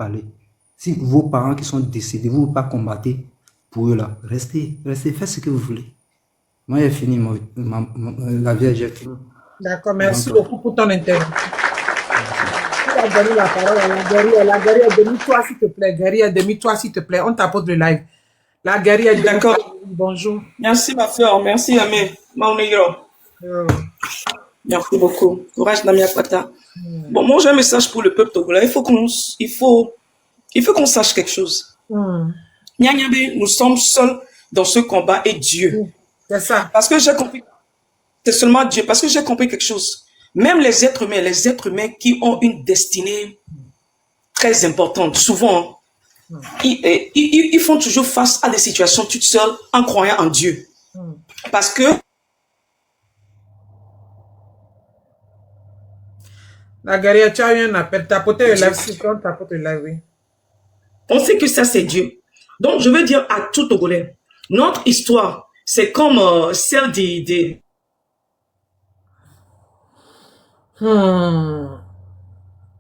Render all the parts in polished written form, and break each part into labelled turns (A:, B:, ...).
A: parler. Si vos parents qui sont décédés, vous ne pouvez pas combattre pour eux là, restez, faites ce que vous voulez. Moi, j'ai fini la vie, j'ai fini.
B: D'accord, merci beaucoup pour ton intervention. Tu as donné la parole à la guerrière. La guerrière, demi-toi s'il te plaît. Guerrière, demi-toi s'il te plaît. On t'apporte le live. La guerrière,
C: d'accord.
B: Bonjour.
C: Merci ma soeur, merci Amé. Merci beaucoup. Courage Namia Kwata. Bon, moi j'ai un message pour le peuple togolais. Il faut qu'on sache quelque chose. Nyanyabé, nous sommes seuls dans ce combat et Dieu.
B: C'est ça.
C: Parce que j'ai compris. C'est seulement Dieu. Parce que j'ai compris quelque chose. Même les êtres humains qui ont une destinée très importante, souvent, ils font toujours face à des situations toutes seules en croyant en Dieu. Parce que
B: la guerrière, tu as eu un appel. Tapoter le live, si on tapote le live, oui.
C: On sait que ça, c'est Dieu. Donc, je veux dire à tout Togolais, notre histoire, c'est comme celle des...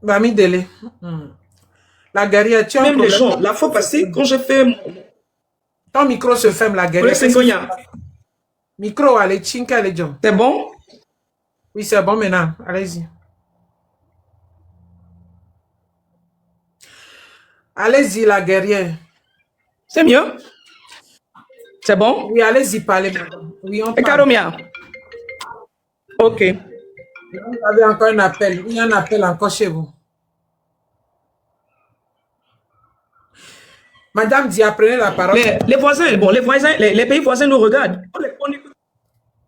B: Bami Dele. La guerrière, tu as
C: même les gens, la fois passée, quand j'ai fait...
B: Ton micro se ferme, la guerrière. Micro, allez, chinka, allez, John.
C: C'est bon?
B: Oui, c'est bon maintenant. Allez-y. Allez-y, la guerrière.
C: C'est mieux? C'est bon?
B: Oui, allez-y, parlez, madame. Oui, on
C: parle. Karomia. Ok.
B: Vous avez encore un appel. Il y a un appel encore chez vous. Madame Dia, prenez la parole.
C: Les voisins, bon, les pays voisins nous regardent.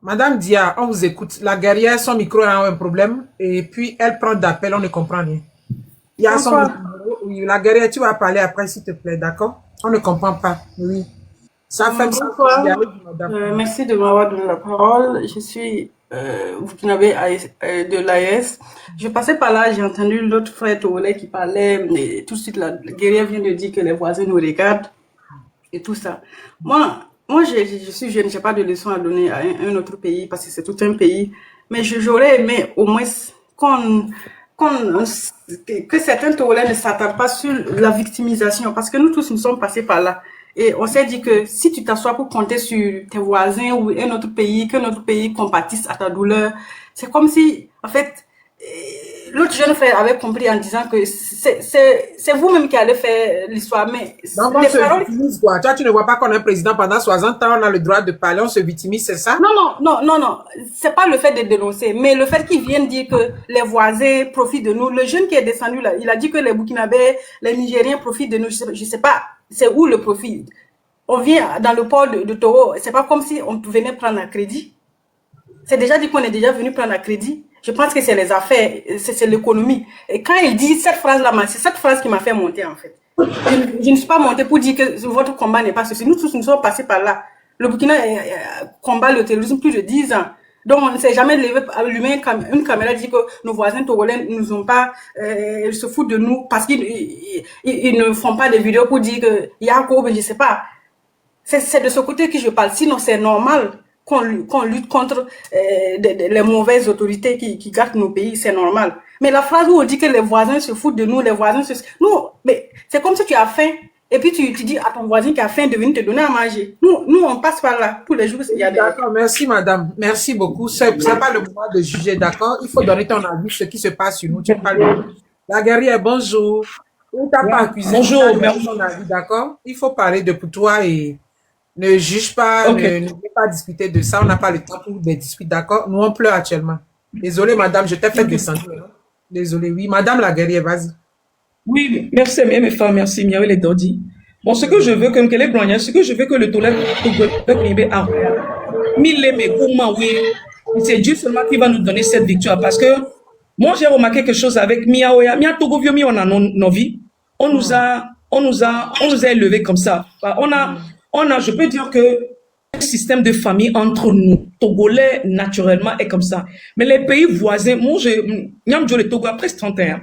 B: Madame Dia, on vous écoute. La guerrière, son micro a un problème. Et puis, elle prend d'appel, on ne comprend rien. Il y a son numéro. Oui, la guerrière, tu vas parler après, s'il te plaît, d'accord? On ne comprend pas. Oui. Ça fait ça.
D: Merci de m'avoir donné la parole. Je suis Burkinabé de l'AES. Je passais par là, j'ai entendu l'autre frère togolais qui parlait, et tout de suite la guerrière vient de dire que les voisins nous regardent et tout ça. Moi je suis jeune, j'ai pas de leçon à donner à un autre pays parce que c'est tout un pays, mais j'aurais aimé au moins que certains Togolais ne s'attardent pas sur la victimisation, parce que nous tous nous sommes passés par là. Et on s'est dit que si tu t'assois pour compter sur tes voisins ou un autre pays, que notre pays compatisse à ta douleur, c'est comme si, en fait, l'autre jeune frère avait compris en disant que c'est vous-même qui allez faire l'histoire. Mais
B: donc, on se victimise, quoi. Toi, tu ne vois pas qu'on est président pendant 60 ans, on a le droit de parler, on se victimise, c'est ça?
D: Non. C'est pas le fait de dénoncer, mais le fait qu'ils viennent dire que les voisins profitent de nous. Le jeune qui est descendu là, il a dit que les Burkinabés, les Nigériens profitent de nous. Je sais pas, c'est où le profit? On vient dans le port de Toro, c'est pas comme si on venait prendre un crédit. C'est déjà dit qu'on est déjà venu prendre un crédit. Je pense que c'est les affaires, c'est l'économie. Et quand il dit cette phrase-là, c'est cette phrase qui m'a fait monter, en fait. Je ne suis pas montée pour dire que votre combat n'est pas ceci. Nous tous, nous sommes passés par là. Le Burkina combat le terrorisme plus de 10 ans. Donc, on ne s'est jamais levé, allumé une caméra, dit que nos voisins togolais ne nous ont pas, ils se foutent de nous parce qu'ils ne font pas des vidéos pour dire que Yacoub, je sais pas. C'est de ce côté que je parle. Sinon, c'est normal qu'on lutte contre les mauvaises autorités qui gardent nos pays, c'est normal. Mais la phrase où on dit que les voisins se foutent de nous, les voisins se... Non, mais c'est comme si tu as faim et puis tu dis à ton voisin qui a faim de venir te donner à manger. Nous on passe par là tous les jours.
B: D'accord, merci madame. Merci beaucoup. C'est pas le moment de juger, d'accord? Il faut donner ton avis, ce qui se passe sur nous. Tu parles. La guerrière, bonjour. On t'a pas accusé.
C: Bonjour,
B: merci. Ton avis, d'accord? Il faut parler de pour toi et... Ne juge pas, okay. ne veux pas discuter de ça. On n'a pas le temps pour des disputes, d'accord? Nous, on pleure actuellement. Désolée, madame, je t'ai fait descendre. Désolée, oui. Madame la guerrière, vas-y.
C: Oui, merci, mes femmes, merci, Miawe les Dodi. Bon, ce que je veux, comme qu'elle est blanche, ce que je veux que le tolère, c'est Dieu seulement qui va nous donner cette victoire. Parce que moi, j'ai remarqué quelque chose avec Miaoya. Mia Togo Viomi, on a nos vies. On nous a élevés comme ça. Je peux dire que le système de famille entre nous, Togolais, naturellement, est comme ça. Mais les pays voisins, moi, le Togo a presque 31 ans.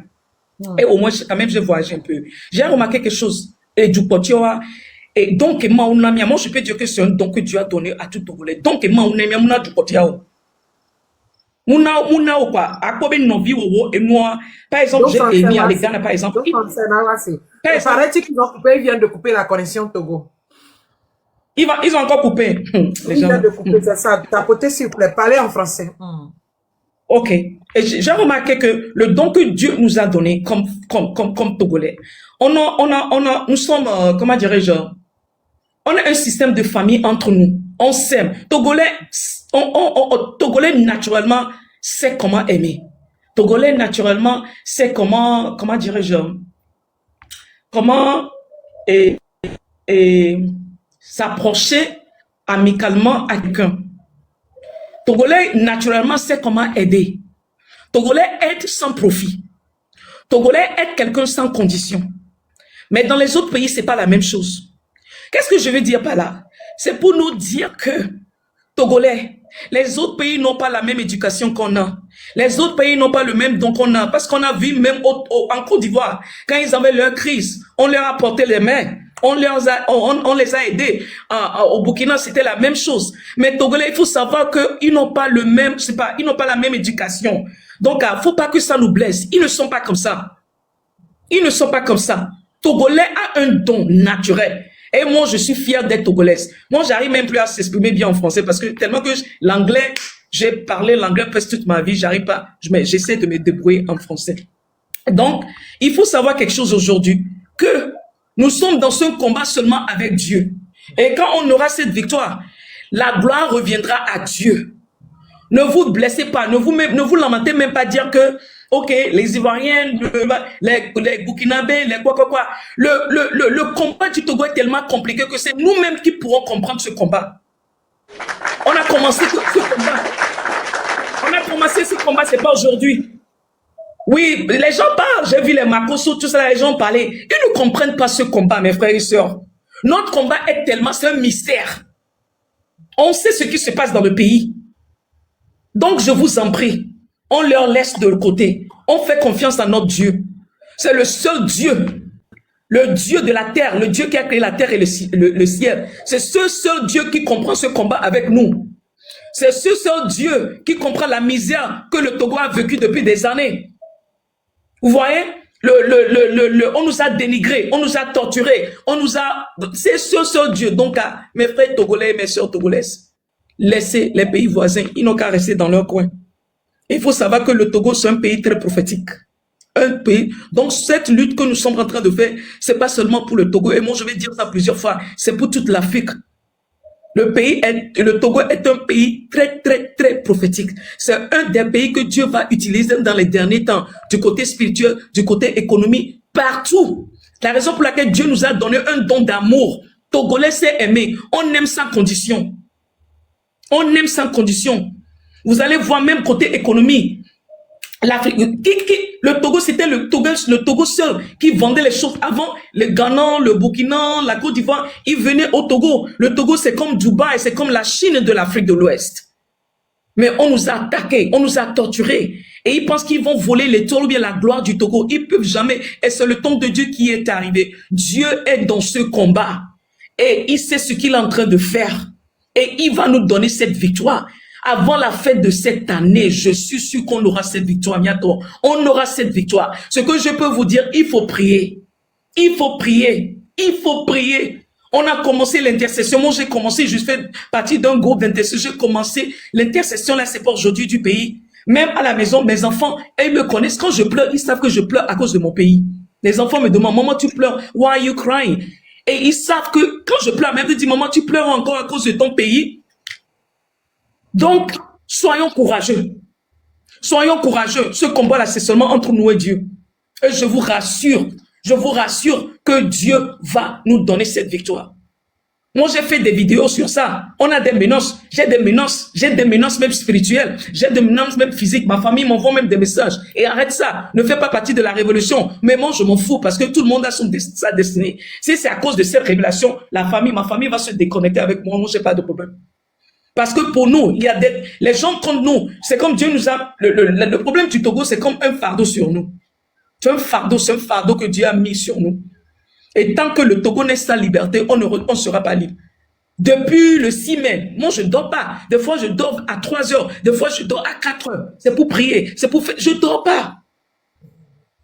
C: Et au moins, quand même, j'ai voyagé un peu. J'ai remarqué quelque chose. Et du potioa. Et donc, moi, je peux dire que c'est un don que Dieu a donné à tout Togolais. Donc, moi, du potioa. Mouna ou quoi? À quoi ben novi ou et moi, par exemple,
B: Donc,
C: j'ai
B: français,
C: émis à
B: là,
C: l'Ghana, par exemple.
B: donc, français, là, c'est.
C: Par
B: Il
C: exemple,
B: paraît-il qu'ils ont coupé, ils viennent de couper la connexion Togo.
C: ils ont encore coupé. Les
B: Ils
C: gens.
B: viennent de couper, c'est ça. Tapotez, s'il vous plaît. Parlez en français.
C: Ok. Et j'ai remarqué que le don que Dieu nous a donné comme Togolais, nous sommes, comment dirais-je, on a un système de famille entre nous. On s'aime. Togolais, Togolais naturellement sait comment aimer. Togolais naturellement sait comment dirais-je, comment et s'approcher amicalement à quelqu'un. Togolais naturellement sait comment aider. Togolais aide sans profit. Togolais aide quelqu'un sans condition. Mais dans les autres pays, c'est pas la même chose. Qu'est-ce que je veux dire par là? C'est pour nous dire que Togolais, les autres pays n'ont pas la même éducation qu'on a. Les autres pays n'ont pas le même don qu'on a. Parce qu'on a vu même en Côte d'Ivoire, quand ils avaient leur crise, on leur a porté les mains. On les a aidés. Au Burkina, c'était la même chose. Mais Togolais, il faut savoir qu'ils n'ont pas le même, ils n'ont pas la même éducation. Donc, faut pas que ça nous blesse. Ils ne sont pas comme ça. Ils ne sont pas comme ça. Togolais a un don naturel. Et moi, je suis fier d'être togolaise. Moi, j'arrive même plus à s'exprimer bien en français parce que tellement que l'anglais, j'ai parlé l'anglais presque toute ma vie, j'arrive pas, j'essaie de me débrouiller en français. Donc, il faut savoir quelque chose aujourd'hui, que nous sommes dans ce combat seulement avec Dieu. Et quand on aura cette victoire, la gloire reviendra à Dieu. Ne vous blessez pas, ne vous lamentez même pas dire que, ok, les Ivoiriens, les Burkinabés, les quoi. Le combat du Togo est tellement compliqué que c'est nous-mêmes qui pourrons comprendre ce combat. On a commencé ce combat. On a commencé ce combat, c'est pas aujourd'hui. Oui, les gens parlent, j'ai vu les Makosso, tout ça, les gens parlaient. Ils ne comprennent pas ce combat, mes frères et sœurs. Notre combat est tellement, c'est un mystère. On sait ce qui se passe dans le pays. Donc, je vous en prie, on leur laisse de côté. On fait confiance à notre Dieu. C'est le seul Dieu, le Dieu de la terre, le Dieu qui a créé la terre et le ciel. C'est ce seul Dieu qui comprend ce combat avec nous. C'est ce seul Dieu qui comprend la misère que le Togo a vécu depuis des années. Vous voyez, on nous a dénigrés, on nous a torturés, c'est ce seul Dieu. Donc, mes frères togolais et mes sœurs togolaises, laissez les pays voisins, ils n'ont qu'à rester dans leur coin. Il faut savoir que le Togo, c'est un pays très prophétique. Un pays. Donc, cette lutte que nous sommes en train de faire, c'est pas seulement pour le Togo. Et moi, je vais dire ça plusieurs fois. C'est pour toute l'Afrique. Le Togo est un pays très, très, très prophétique. C'est un des pays que Dieu va utiliser dans les derniers temps, du côté spirituel, du côté économique, partout. La raison pour laquelle Dieu nous a donné un don d'amour. Togolais, c'est aimer. On aime sans condition. On aime sans condition. Vous allez voir même côté économie. Le Togo, c'était le Togo seul qui vendait les choses. Avant, le Ghana, le Burkina, la Côte d'Ivoire, ils venaient au Togo. Le Togo, c'est comme Dubaï, c'est comme la Chine de l'Afrique de l'Ouest. Mais on nous a attaqués, on nous a torturés. Et ils pensent qu'ils vont voler l'étoile ou bien la gloire du Togo. Ils peuvent jamais. Et c'est le temps de Dieu qui est arrivé. Dieu est dans ce combat. Et il sait ce qu'il est en train de faire. Et il va nous donner cette victoire. Avant la fête de cette année, je suis sûr qu'on aura cette victoire bientôt. On aura cette victoire. Ce que je peux vous dire, il faut prier. Il faut prier. Il faut prier. On a commencé l'intercession. Moi, j'ai commencé, je fais partie d'un groupe d'intercession. J'ai commencé l'intercession, là, c'est pas aujourd'hui du pays. Même à la maison, mes enfants, ils me connaissent. Quand je pleure, ils savent que je pleure à cause de mon pays. Les enfants me demandent, maman, tu pleures? Why are you crying? Et ils savent que quand je pleure, même ils disent, maman, tu pleures encore à cause de ton pays. Donc, soyons courageux. Soyons courageux. Ce combat-là, c'est seulement entre nous et Dieu. Et je vous rassure que Dieu va nous donner cette victoire. Moi, j'ai fait des vidéos sur ça. On a des menaces. J'ai des menaces même spirituelles. J'ai des menaces même physiques. Ma famille m'envoie même des messages. Et arrête ça. Ne fais pas partie de la révolution. Mais moi, je m'en fous parce que tout le monde a sa destinée. Si c'est à cause de cette révélation, ma famille va se déconnecter avec moi. Moi, j'ai pas de problème. Parce que pour nous, il y a les gens contre nous. C'est comme Dieu nous a... Le problème du Togo, c'est comme un fardeau sur nous. C'est un fardeau que Dieu a mis sur nous. Et tant que le Togo n'est sa liberté, on ne sera pas libre. Depuis le 6 mai, moi je ne dors pas. Des fois je dors à 3 heures, des fois je dors à 4 heures. C'est pour prier, c'est pour faire. Je ne dors pas.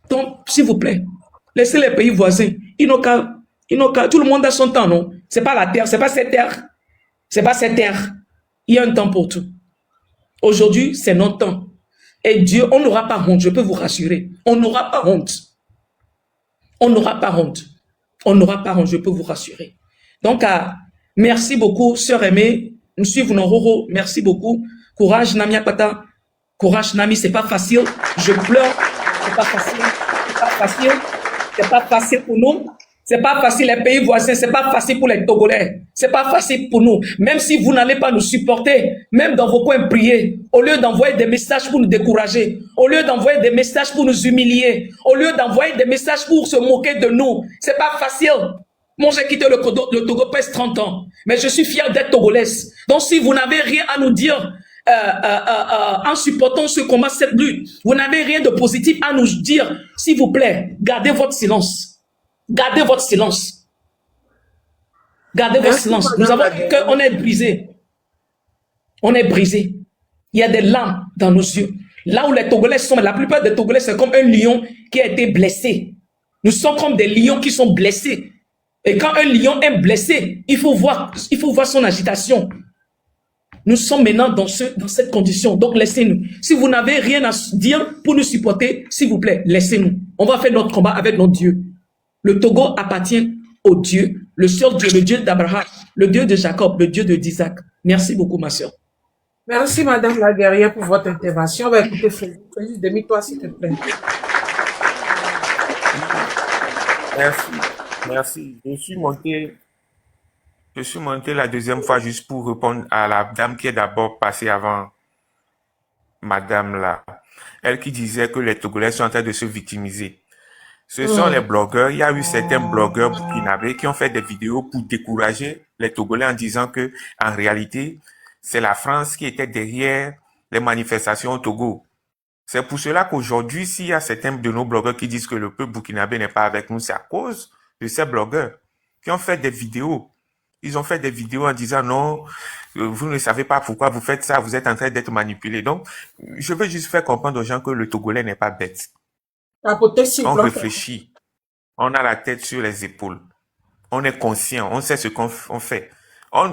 C: Donc, s'il vous plaît, laissez les pays voisins. Ils n'ont qu'à, tout le monde a son temps, non? C'est pas la terre, c'est pas cette terre. C'est pas cette terre. Il y a un temps pour tout. Aujourd'hui, c'est notre temps. Et Dieu, on n'aura pas honte, je peux vous rassurer. On n'aura pas honte. On n'aura pas honte. On n'aura pas honte, je peux vous rassurer. Donc, merci beaucoup, sœur aimée. Nous suivons nos roro. Merci beaucoup. Courage, Nami Akpata. Courage, Nami, c'est pas facile. Je pleure. C'est pas facile. C'est pas facile. C'est pas facile pour nous. C'est pas facile les pays voisins. C'est pas facile pour les Togolais. C'est pas facile pour nous. Même si vous n'allez pas nous supporter, même dans vos coins prier, au lieu d'envoyer des messages pour nous décourager, au lieu d'envoyer des messages pour nous humilier, au lieu d'envoyer des messages pour se moquer de nous, c'est pas facile. Moi, j'ai quitté le Togo presque 30 ans, mais je suis fier d'être togolaise. Donc, si vous n'avez rien à nous dire en supportant ce combat, cette lutte, vous n'avez rien de positif à nous dire, s'il vous plaît, gardez votre silence. Gardez votre silence. Gardez votre silence. Nous avons on est brisé. On est brisé. Il y a des larmes dans nos yeux. Là où les Togolais sont, la plupart des Togolais, c'est comme un lion qui a été blessé. Nous sommes comme des lions qui sont blessés. Et quand un lion est blessé, il faut voir son agitation. Nous sommes maintenant dans cette condition. Donc, laissez-nous. Si vous n'avez rien à dire pour nous supporter, s'il vous plaît, laissez-nous. On va faire notre combat avec notre Dieu. Le Togo appartient au Dieu, le seul Dieu, le Dieu d'Abraham, le Dieu de Jacob, le Dieu d'Isaac. Merci beaucoup, ma soeur.
B: Merci, Madame la guerrière, pour votre intervention. On va écouter Frédéric. Frédéric, demi-toi, s'il te plaît.
E: Merci, merci. Je suis monté la deuxième fois juste pour répondre à la dame qui est d'abord passée avant Madame là. Elle qui disait que les Togolais sont en train de se victimiser. Ce sont les blogueurs. Il y a eu certains blogueurs burkinabés qui ont fait des vidéos pour décourager les Togolais en disant que, en réalité, c'est la France qui était derrière les manifestations au Togo. C'est pour cela qu'aujourd'hui, s'il y a certains de nos blogueurs qui disent que le peuple burkinabé n'est pas avec nous, c'est à cause de ces blogueurs qui ont fait des vidéos. Ils ont fait des vidéos en disant non, vous ne savez pas pourquoi vous faites ça, vous êtes en train d'être manipulé. Donc, je veux juste faire comprendre aux gens que le Togolais n'est pas bête. On réfléchit. On a la tête sur les épaules. On est conscient. On sait ce qu'on fait.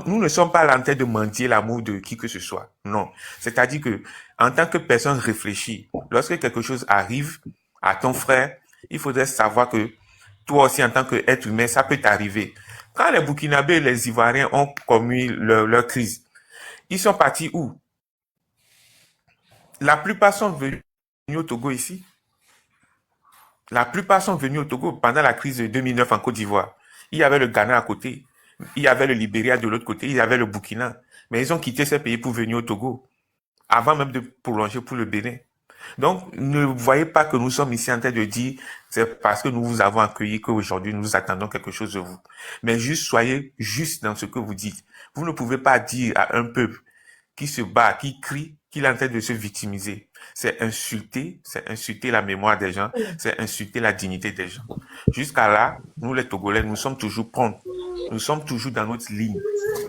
E: Nous ne sommes pas là en train de mendier l'amour de qui que ce soit. Non. C'est-à-dire que, en tant que personne réfléchie, lorsque quelque chose arrive à ton frère, il faudrait savoir que toi aussi, en tant qu'être humain, ça peut t'arriver. Quand les Burkinabés et les Ivoiriens ont commis leur crise, ils sont partis où? La plupart sont venus au Togo ici. La plupart sont venus au Togo pendant la crise de 2009 en Côte d'Ivoire. Il y avait le Ghana à côté, il y avait le Libéria de l'autre côté, il y avait le Burkina. Mais ils ont quitté ces pays pour venir au Togo, avant même de prolonger pour le Bénin. Donc, ne voyez pas que nous sommes ici en train de dire c'est parce que nous vous avons accueilli qu'aujourd'hui nous attendons quelque chose de vous. Mais juste soyez juste dans ce que vous dites. Vous ne pouvez pas dire à un peuple qui se bat, qui crie, qu'il est en train de se victimiser. C'est insulter la mémoire des gens, c'est insulter la dignité des gens. Jusqu'à là, nous les Togolais, nous sommes toujours prêts. Nous sommes toujours dans notre ligne.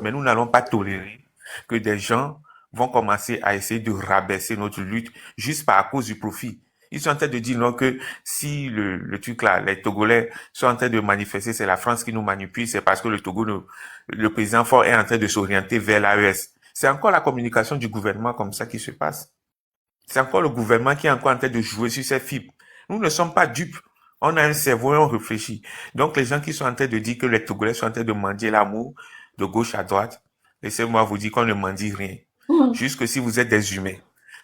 E: Mais nous n'allons pas tolérer que des gens vont commencer à essayer de rabaisser notre lutte juste par cause du profit. Ils sont en train de dire non que si le truc là, les Togolais sont en train de manifester, c'est la France qui nous manipule, c'est parce que le président Faure est en train de s'orienter vers l'AES. C'est encore la communication du gouvernement comme ça qui se passe. C'est encore le gouvernement qui est encore en train de jouer sur ces fibres. Nous ne sommes pas dupes. On a un cerveau et on réfléchit. Donc les gens qui sont en train de dire que les Togolais sont en train de mendier l'amour de gauche à droite, laissez-moi vous dire qu'on ne mendie rien. Juste que si vous êtes des humains,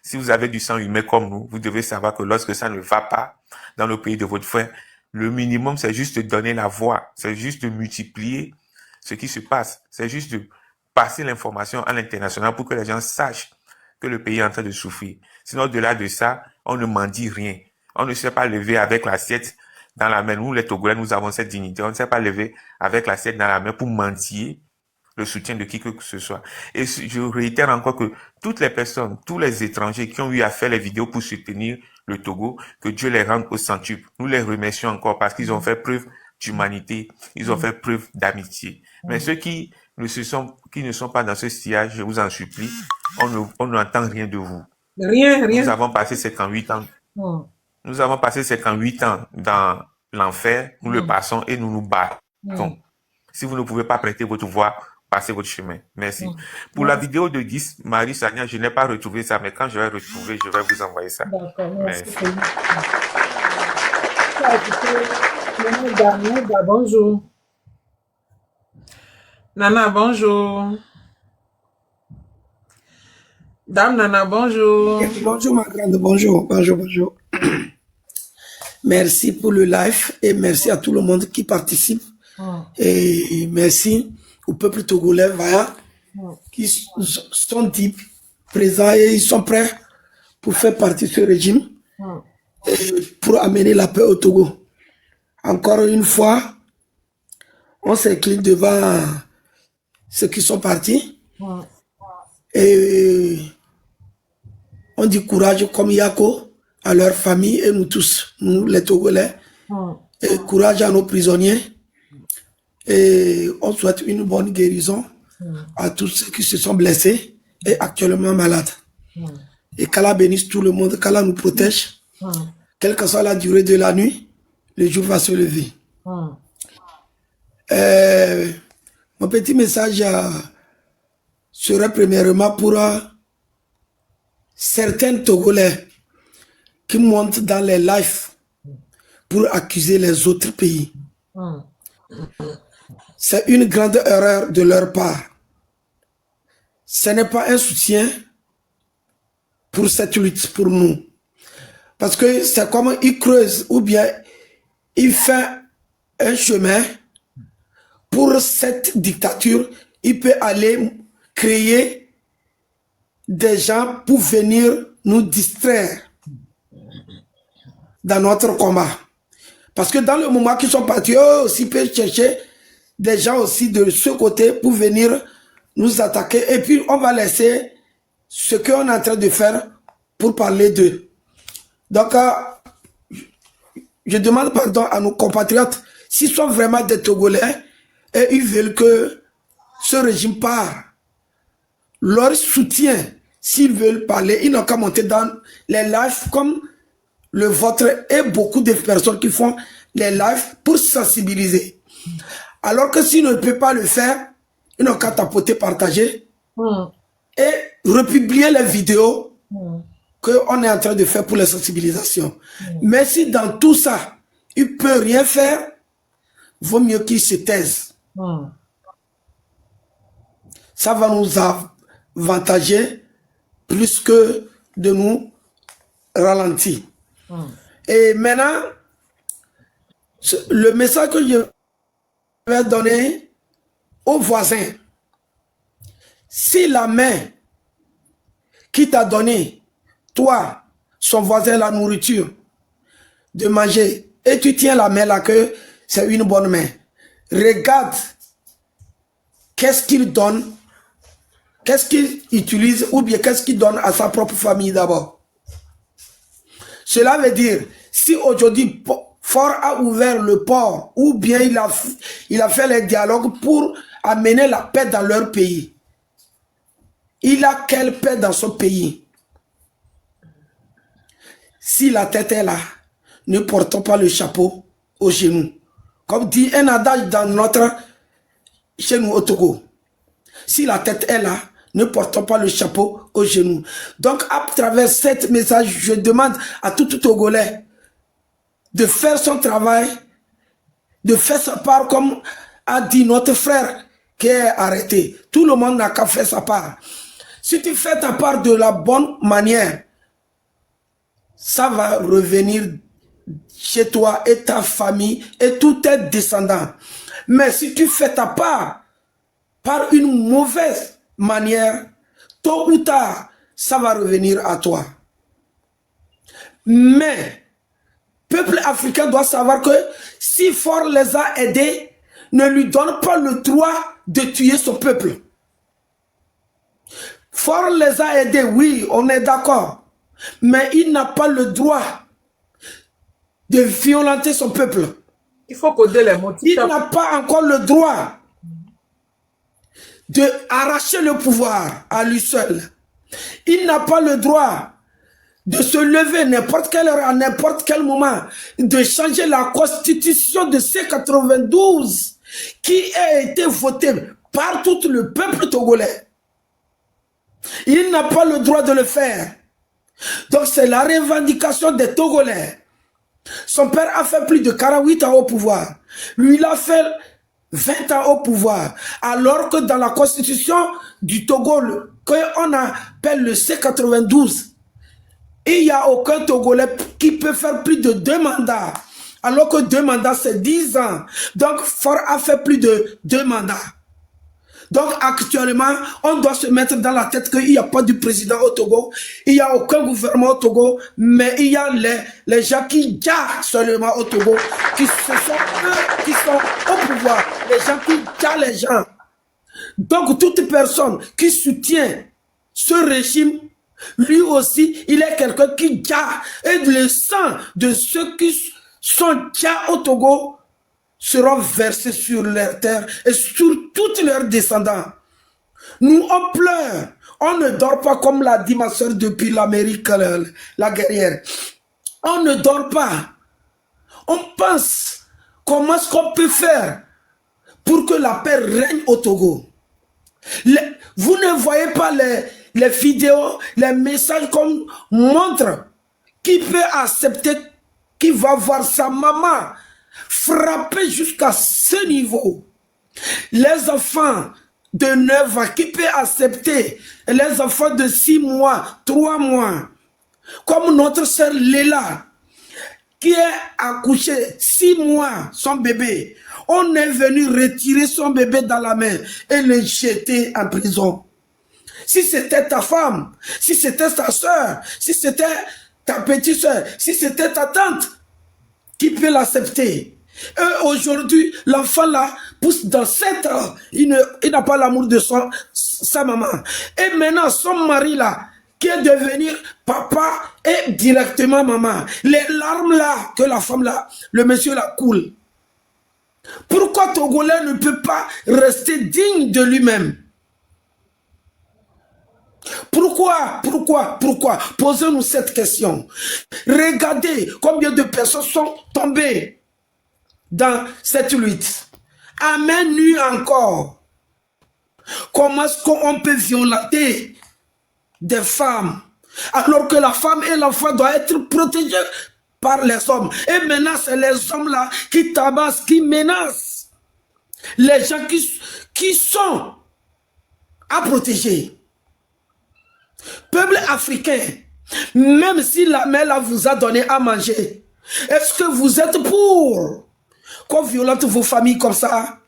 E: si vous avez du sang humain comme nous, vous devez savoir que lorsque ça ne va pas dans le pays de votre frère, le minimum c'est juste de donner la voix, c'est juste de multiplier ce qui se passe, c'est juste de passer l'information à l'international pour que les gens sachent que le pays est en train de souffrir. Sinon, au-delà de ça, on ne mendie rien. On ne sait pas lever avec l'assiette dans la main. Nous, les Togolais, nous avons cette dignité. On ne sait pas lever avec l'assiette dans la main pour mendier le soutien de qui que ce soit. Et je réitère encore que toutes les personnes, tous les étrangers qui ont eu à faire les vidéos pour soutenir le Togo, que Dieu les rende au centuple. Nous les remercions encore parce qu'ils ont fait preuve d'humanité, ils ont fait preuve d'amitié. Mais ceux qui qui ne sont pas dans ce sillage, je vous en supplie, on n'entend rien de vous.
B: Rien,
E: Nous
B: rien.
E: avons passé 58 ans. Nous avons passé 58 ans dans l'enfer. Nous le passons et nous nous battons. Si vous ne pouvez pas prêter votre voix, passez votre chemin. Merci. Pour la vidéo de 10, Marie Sania, je n'ai pas retrouvé ça, mais quand je vais retrouver, je vais vous envoyer ça.
B: D'accord, merci.
E: Merci.
B: Bonjour. Nana, bonjour. Dame Nana, bonjour.
F: Bonjour ma grande, bonjour. Merci pour le live et merci à tout le monde qui participe. Et merci au peuple togolais Vaya qui sont dit présents et ils sont prêts pour faire partie de ce régime et pour amener la paix au Togo. Encore une fois, on s'incline devant ceux qui sont partis et on dit courage comme Yako à leur famille et nous tous, nous les Togolais, et courage à nos prisonniers et on souhaite une bonne guérison à tous ceux qui se sont blessés et actuellement malades. Et qu'Allah bénisse tout le monde, qu'Allah nous protège, quelle que soit la durée de la nuit, le jour va se lever. Mon petit message serait premièrement pour certains Togolais qui montent dans les lives pour accuser les autres pays. C'est une grande erreur de leur part. Ce n'est pas un soutien pour cette lutte pour nous. Parce que c'est comme ils creusent ou bien ils font un chemin pour cette dictature. Il peut aller créer des gens pour venir nous distraire dans notre combat. Parce que dans le moment qu'ils sont partis, eux aussi peuvent chercher des gens aussi de ce côté pour venir nous attaquer. Et puis on va laisser ce qu'on est en train de faire pour parler d'eux. Donc, je demande pardon à nos compatriotes, s'ils sont vraiment des Togolais et ils veulent que ce régime part, leur soutien, s'ils veulent parler, ils n'ont qu'à monter dans les lives comme le vôtre et beaucoup de personnes qui font les lives pour sensibiliser. Alors que s'ils ne peuvent pas le faire, ils n'ont qu'à tapoter, partager et republier les vidéos qu'on est en train de faire pour la sensibilisation. Mais si dans tout ça, il ne peut rien faire, vaut mieux qu'il se taise. Ça va nous avantager plus que de nous ralentir. Et maintenant, le message que je vais donner aux voisins, si la main qui t'a donné, toi, son voisin, la nourriture, de manger, et tu tiens la main là que c'est une bonne main, regarde qu'est-ce qu'il donne, qu'est-ce qu'il utilise, ou bien qu'est-ce qu'il donne à sa propre famille d'abord. Cela veut dire, si aujourd'hui Fort a ouvert le port, ou bien il a fait les dialogues pour amener la paix dans leur pays, il a quelle paix dans son pays? Si la tête est là, ne portons pas le chapeau au genou. Comme dit un adage chez nous au Togo. Si la tête est là, ne portons pas le chapeau au genou. Donc, à travers cet message, je demande à tout Togolais de faire son travail, de faire sa part comme a dit notre frère qui est arrêté. Tout le monde n'a qu'à faire sa part. Si tu fais ta part de la bonne manière, ça va revenir chez toi et ta famille et tous tes descendants. Mais si tu fais ta part par une mauvaise manière, tôt ou tard, ça va revenir à toi. Mais le peuple africain doit savoir que si Fort les a aidés, ne lui donne pas le droit de tuer son peuple. Fort les a aidés, oui, on est d'accord. Mais il n'a pas le droit de violenter son peuple.
B: Il faut coder les motifs.
F: Il n'a pas encore le droit. d'arracher le pouvoir à lui seul. Il n'a pas le droit de se lever n'importe quelle heure, à n'importe quel moment, de changer la constitution de C92 qui a été votée par tout le peuple togolais. Il n'a pas le droit de le faire. Donc c'est la revendication des Togolais. Son père a fait plus de 48 ans au pouvoir. Lui, il a fait 20 ans au pouvoir. Alors que dans la constitution du Togo, qu'on appelle le C92, il n'y a aucun Togolais qui peut faire plus de 2 mandats. Alors que 2 mandats, c'est 10 ans. Donc, Faure a fait plus de 2 mandats. Donc, actuellement, on doit se mettre dans la tête qu'il n'y a pas de président au Togo. Il n'y a aucun gouvernement au Togo. Mais il y a les gens qui gardent seulement au Togo. Ce sont eux qui sont au pouvoir. Les gens qui gardent les gens. Donc, toute personne qui soutient ce régime, lui aussi, il est quelqu'un qui garde. Et le sang de ceux qui sont déjà au Togo seront versés sur leurs terres et sur tous leurs descendants. Nous, on pleure. On ne dort pas comme l'a dit ma soeur depuis l'Amérique, la guerrière. On ne dort pas. On pense comment est-ce qu'on peut faire pour que la paix règne au Togo. Vous ne voyez pas les vidéos, les messages qu'on montre. Qui peut accepter, qui va voir sa maman frapper jusqu'à ce niveau? Les enfants de 9 ans, qui peut accepter? Les enfants de 6 mois, 3 mois. Comme notre sœur Léla, qui est accouchée 6 mois, son bébé. On est venu retirer son bébé dans la main et le jeter en prison. Si c'était ta femme, si c'était ta soeur, si c'était ta petite soeur, si c'était ta tante, qui peut l'accepter? Aujourd'hui, l'enfant là pousse dans 7 ans. Il n'a pas l'amour de sa maman. Et maintenant, son mari là, qui est devenu papa et directement maman. Les larmes là, que la femme là, le monsieur là coule. Pourquoi Togolais ne peut pas rester digne de lui-même? Pourquoi? Posez-nous cette question. Regardez combien de personnes sont tombées dans cette lutte. À main nue encore. Comment est-ce qu'on peut violenter des femmes alors que la femme et l'enfant doivent être protégés par les hommes? Et maintenant, c'est les hommes là qui tabassent, qui menacent les gens qui sont à protéger. Peuple africain, même si la mère là vous a donné à manger, est-ce que vous êtes pour qu'on violente vos familles comme ça?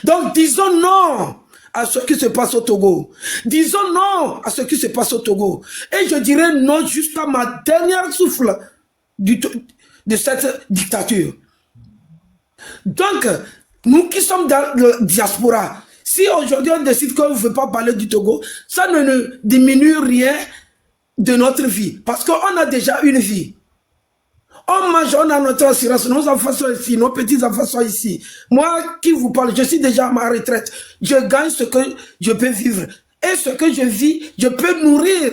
F: Donc disons non à ce qui se passe au Togo. Disons non à ce qui se passe au Togo. Et je dirais non jusqu'à ma dernière souffle de cette dictature. Donc, nous qui sommes dans la diaspora, si aujourd'hui on décide qu'on ne veut pas parler du Togo, ça ne diminue rien de notre vie. Parce qu'on a déjà une vie. On mange, on a notre assurance, nos enfants sont ici, nos petits-enfants sont ici. Moi qui vous parle, je suis déjà à ma retraite. Je gagne ce que je peux vivre. Et ce que je vis, je peux nourrir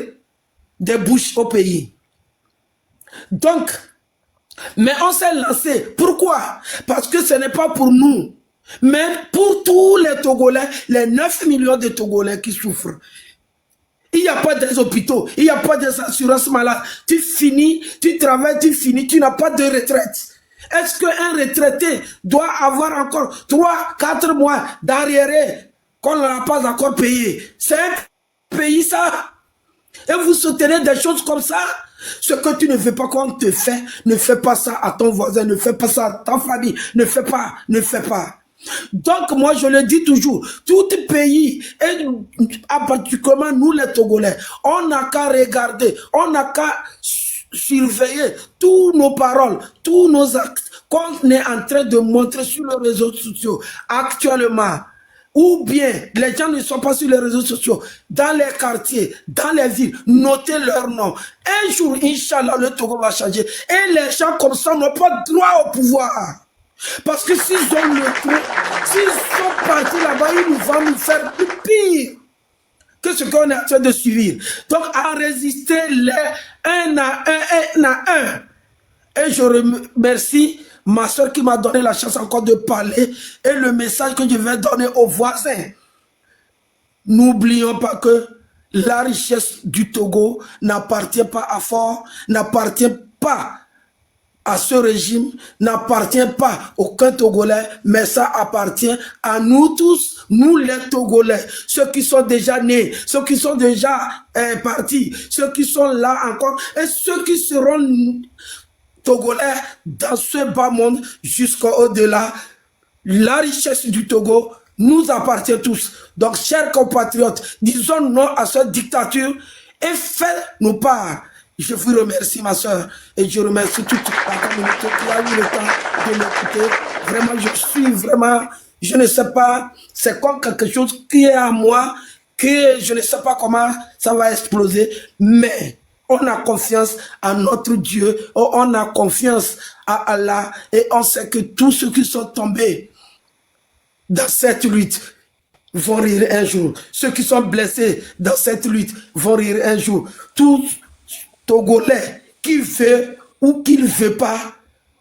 F: des bouches au pays. Donc, mais on s'est lancé. Pourquoi? Parce que ce n'est pas pour nous, mais pour tous les Togolais, les 9 millions de Togolais qui souffrent. Il n'y a pas des hôpitaux, il n'y a pas des assurances malades. Tu finis, tu travailles, tu finis, tu n'as pas de retraite. Est-ce qu'un retraité doit avoir encore 3-4 mois d'arriéré qu'on n'a pas encore payé? C'est un pays ça. Et vous soutenez des choses comme ça? Ce que tu ne veux pas qu'on te fait, ne fais pas ça à ton voisin, ne fais pas ça à ta famille, ne fais pas, ne fais pas. Donc moi je le dis toujours, tout pays, et particulièrement nous les Togolais, on n'a qu'à regarder, on n'a qu'à surveiller tous nos paroles, tous nos actes qu'on est en train de montrer sur les réseaux sociaux actuellement. Ou bien, les gens ne sont pas sur les réseaux sociaux, dans les quartiers, dans les villes, notez leur nom. Un jour, Inch'Allah, le Togo va changer. Et les gens comme ça n'ont pas droit au pouvoir. Parce que s'ils ont le trou, s'ils sont partis là-bas, ils vont nous faire train de suivre. Donc, à résister les un à un. Et je remercie ma soeur qui m'a donné la chance encore de parler et le message que je vais donner aux voisins. N'oublions pas que la richesse du Togo n'appartient pas à Fort, n'appartient pas à ce régime, n'appartient pas aucun Togolais, mais ça appartient à nous tous, nous les Togolais, ceux qui sont déjà nés, ceux qui sont déjà partis, ceux qui sont là encore, et ceux qui seront Togolais dans ce bas monde jusqu'au-delà. La richesse du Togo nous appartient tous. Donc, chers compatriotes, disons non à cette dictature et faites-nous part. Je vous remercie, ma soeur, et je remercie toute la communauté qui a eu le temps de m'écouter. Vraiment, je ne sais pas, c'est comme quelque chose qui est à moi, que je ne sais pas comment ça va exploser, mais on a confiance à notre Dieu, on a confiance à Allah, et on sait que tous ceux qui sont tombés dans cette lutte vont rire un jour. Ceux qui sont blessés dans cette lutte vont rire un jour. Tous Togolais qui veut ou qui ne veut pas,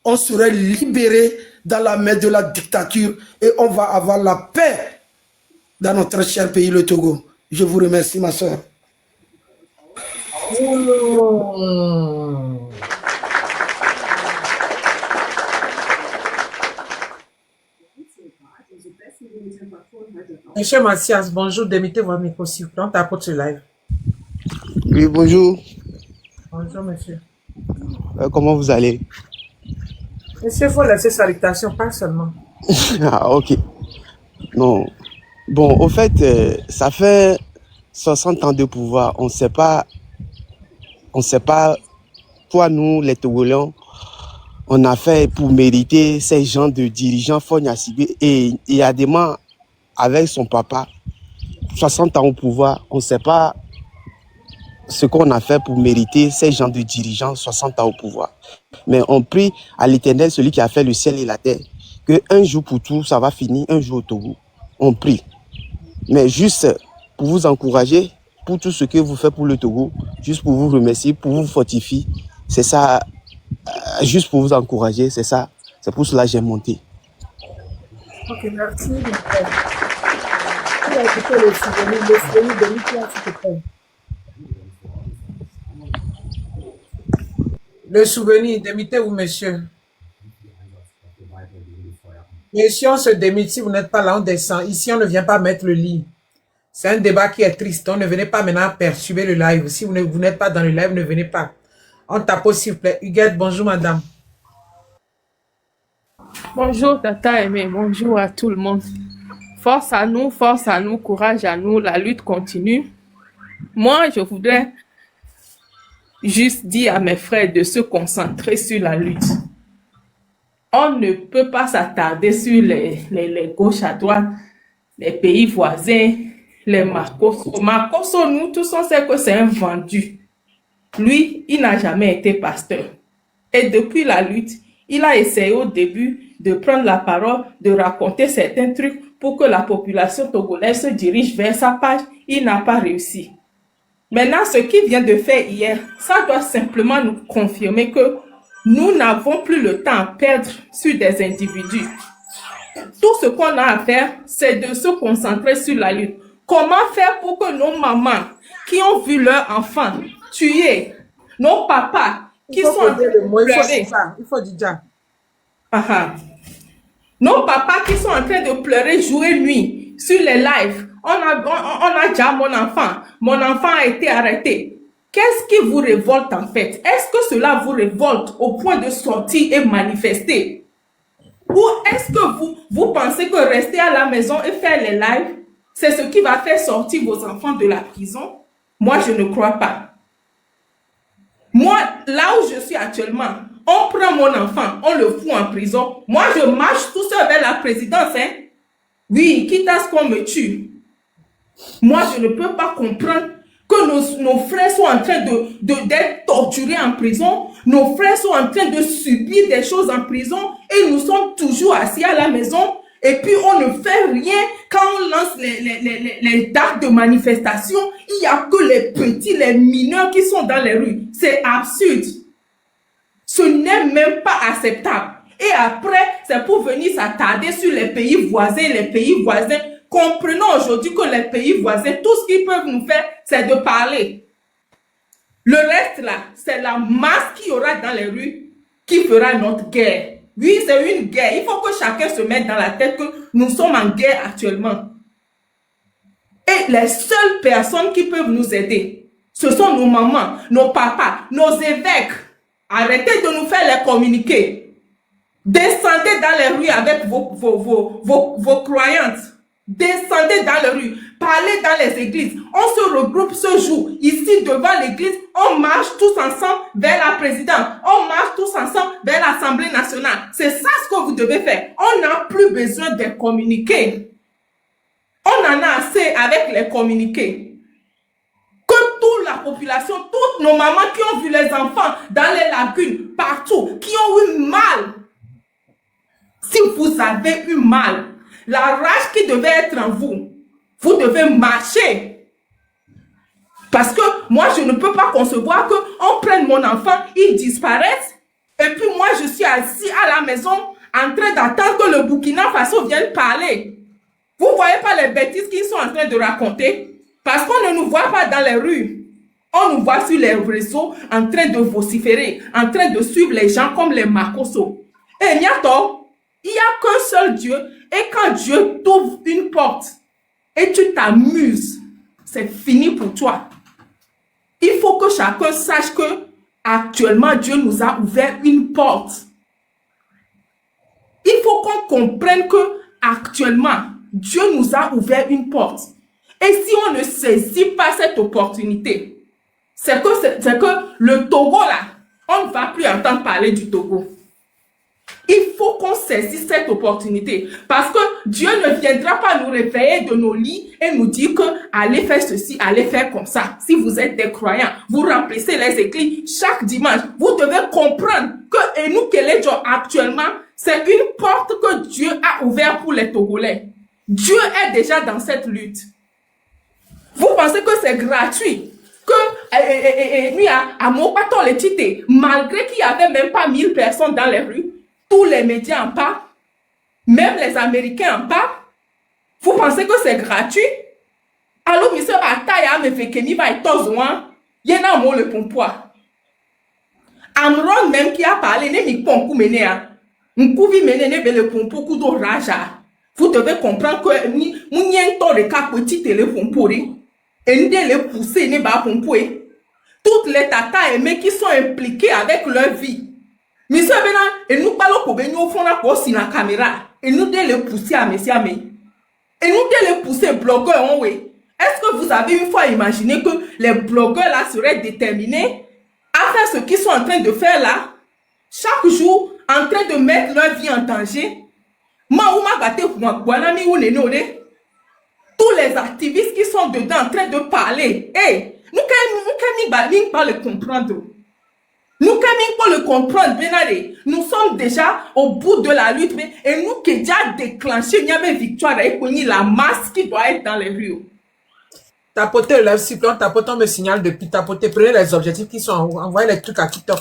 F: on serait libéré dans la main de la dictature et on va avoir la paix dans notre cher pays, le Togo. Je vous remercie, ma soeur.
B: Monsieur Mathias, bonjour, démettez votre micro s'il vous plaît. On t'apporte ce live.
G: Oui, bonjour.
B: Bonjour, monsieur.
G: Comment vous allez?
B: Monsieur, il faut laisser salutation, pas seulement.
G: Ah, ok. Non. Bon, au fait, ça fait 60 ans de pouvoir. On ne sait pas, toi, nous, les Togolais, on a fait pour mériter ces gens de dirigeants Fogna Sibé et Adema avec son papa, 60 ans au pouvoir. On ne sait pas ce qu'on a fait pour mériter ces gens de dirigeants 60 ans au pouvoir. Mais on prie à l'Éternel, celui qui a fait le ciel et la terre, que un jour pour tout, ça va finir, un jour au Togo. On prie. Mais juste pour vous encourager, pour tout ce que vous faites pour le Togo, juste pour vous remercier, pour vous fortifier, c'est ça, juste pour vous encourager, c'est ça. C'est pour cela que j'ai monté.
B: Ok, merci. Qui a écouté le souvenir de Nicolas, s'il te plaît? Le souvenir, démitez-vous, monsieur. Monsieur, on se démite. Si vous n'êtes pas là, on descend. Ici, on ne vient pas mettre le lit. C'est un débat qui est triste. On ne venez pas maintenant perturber le live. Si vous n'êtes pas dans le live, ne venez pas. On tape s'il vous plaît. Huguette, bonjour, madame.
H: Bonjour, Tata Aimé. Bonjour à tout le monde. Force à nous, courage à nous. La lutte continue. Moi, je voudrais juste dire à mes frères de se concentrer sur la lutte. On ne peut pas s'attarder sur les gauches à droite, les pays voisins, les Marcos. Marcos, nous tous on sait que c'est un vendu. Lui, il n'a jamais été pasteur. Et depuis la lutte, il a essayé au début de prendre la parole, de raconter certains trucs pour que la population togolaise se dirige vers sa page. Il n'a pas réussi. Maintenant, ce qu'il vient de faire hier, ça doit simplement nous confirmer que nous n'avons plus le temps à perdre sur des individus. Tout ce qu'on a à faire, c'est de se concentrer sur la lutte. Comment faire pour que nos mamans qui ont vu leurs enfants tués, nos papas qui sont en train de pleurer,
B: il faut dire.
H: nos papas qui sont en train de pleurer jour et nuit sur les lives, on a déjà mon enfant a été arrêté. Qu'est-ce qui vous révolte en fait? Est-ce que cela vous révolte au point de sortir et manifester? Ou est-ce que vous pensez que rester à la maison et faire les lives, c'est ce qui va faire sortir vos enfants de la prison? Moi, je ne crois pas. Moi, là où je suis actuellement, on prend mon enfant, on le fout en prison. Moi, je marche tout seul vers la présidence. Hein? Oui, quitte à ce qu'on me tue. Moi, je ne peux pas comprendre que nos frères sont en train d'être torturés en prison. Nos frères sont en train de subir des choses en prison et nous sommes toujours assis à la maison Et puis, on ne fait rien. Quand on lance les dates de manifestation, il n'y a que les petits, les mineurs qui sont dans les rues. C'est absurde. Ce n'est même pas acceptable. Et après, c'est pour venir s'attarder sur les pays voisins, Comprenons aujourd'hui que les pays voisins, tout ce qu'ils peuvent nous faire, c'est de parler. Le reste là, c'est la masse qu'il y aura dans les rues qui fera notre guerre. Oui, c'est une guerre. Il faut que chacun se mette dans la tête que nous sommes en guerre actuellement. Et les seules personnes qui peuvent nous aider, ce sont nos mamans, nos papas, nos évêques. Arrêtez de nous faire les communiquer. Descendez dans les rues avec vos croyantes. Descendez dans les rues. Parlez dans les églises. On se regroupe ce jour. Ici, devant l'église, on marche tous ensemble vers la présidente. On marche tous ensemble vers l'Assemblée nationale. C'est ça ce que vous devez faire. On n'a plus besoin de communiquer. On en a assez avec les communiqués. Que toute la population, toutes nos mamans qui ont vu les enfants dans les lagunes, partout, qui ont eu mal. Si vous avez eu mal, la rage qui devait être en vous, vous devez marcher. Parce que moi, je ne peux pas concevoir qu'on prenne mon enfant, il disparaisse, et puis moi, je suis assis à la maison en train d'attendre que le Burkina Faso vienne parler. Vous ne voyez pas les bêtises qu'ils sont en train de raconter? Parce qu'on ne nous voit pas dans les rues. On nous voit sur les réseaux en train de vociférer, en train de suivre les gens comme les Makoso. Et Niato, il n'y a qu'un seul Dieu. Et quand Dieu t'ouvre une porte et tu t'amuses, c'est fini pour toi. Il faut que chacun sache que actuellement Dieu nous a ouvert une porte. Il faut qu'on comprenne que actuellement Dieu nous a ouvert une porte. Et si on ne saisit pas cette opportunité, c'est que le Togo là, on ne va plus entendre parler du Togo. Il faut qu'on saisisse cette opportunité parce que Dieu ne viendra pas nous réveiller de nos lits et nous dire que allez faire ceci, allez faire comme ça. Si vous êtes des croyants, vous remplissez les églises chaque dimanche. Vous devez comprendre que et nous Kelejo actuellement, c'est une porte que Dieu a ouverte pour les Togolais. Dieu est déjà dans cette lutte. Vous pensez que c'est gratuit? Que lui à Mopato le titre, malgré qu'il n'y avait même pas 1000 personnes dans les rues, tous les médias en parlent, même les Américains en parlent. Vous pensez que c'est gratuit? Alors, monsieur Ataya me fait que ni va être loin. Il y en a un mot le pompoir. Amron même qui a parlé, ne mi ponku menea. M'kouvi menene be le pompo kudo raja. Vous devez comprendre que ni mounien to de ka petit télé pompori. Et ni les pousser ne ba pompoé. Toutes les tatas aimées qui sont impliquées avec leur vie. Monsieur Bena, et nous parlons pour venir au fond la poste sur la caméra. Et nous devons les pousser à Messia May. Et nous devons les pousser blogueurs en way. Est-ce que vous avez une fois imaginé que les blogueurs là seraient déterminés à faire ce qu'ils sont en train de faire là? Chaque jour, en train de mettre leur vie en danger. Tous les activistes qui sont dedans en train de parler. Hey, nous ne pas le comprendre. Nous, quand le comprendre, nous sommes déjà au bout de la lutte, et nous qui déjà déclenché, il y avait victoire, et la masse qui doit être dans les rues.
B: Tapotez le cyclone, tapotez, on me signale depuis tapoter. Prenez les objectifs qui sont en haut, envoyez les trucs à TikTok.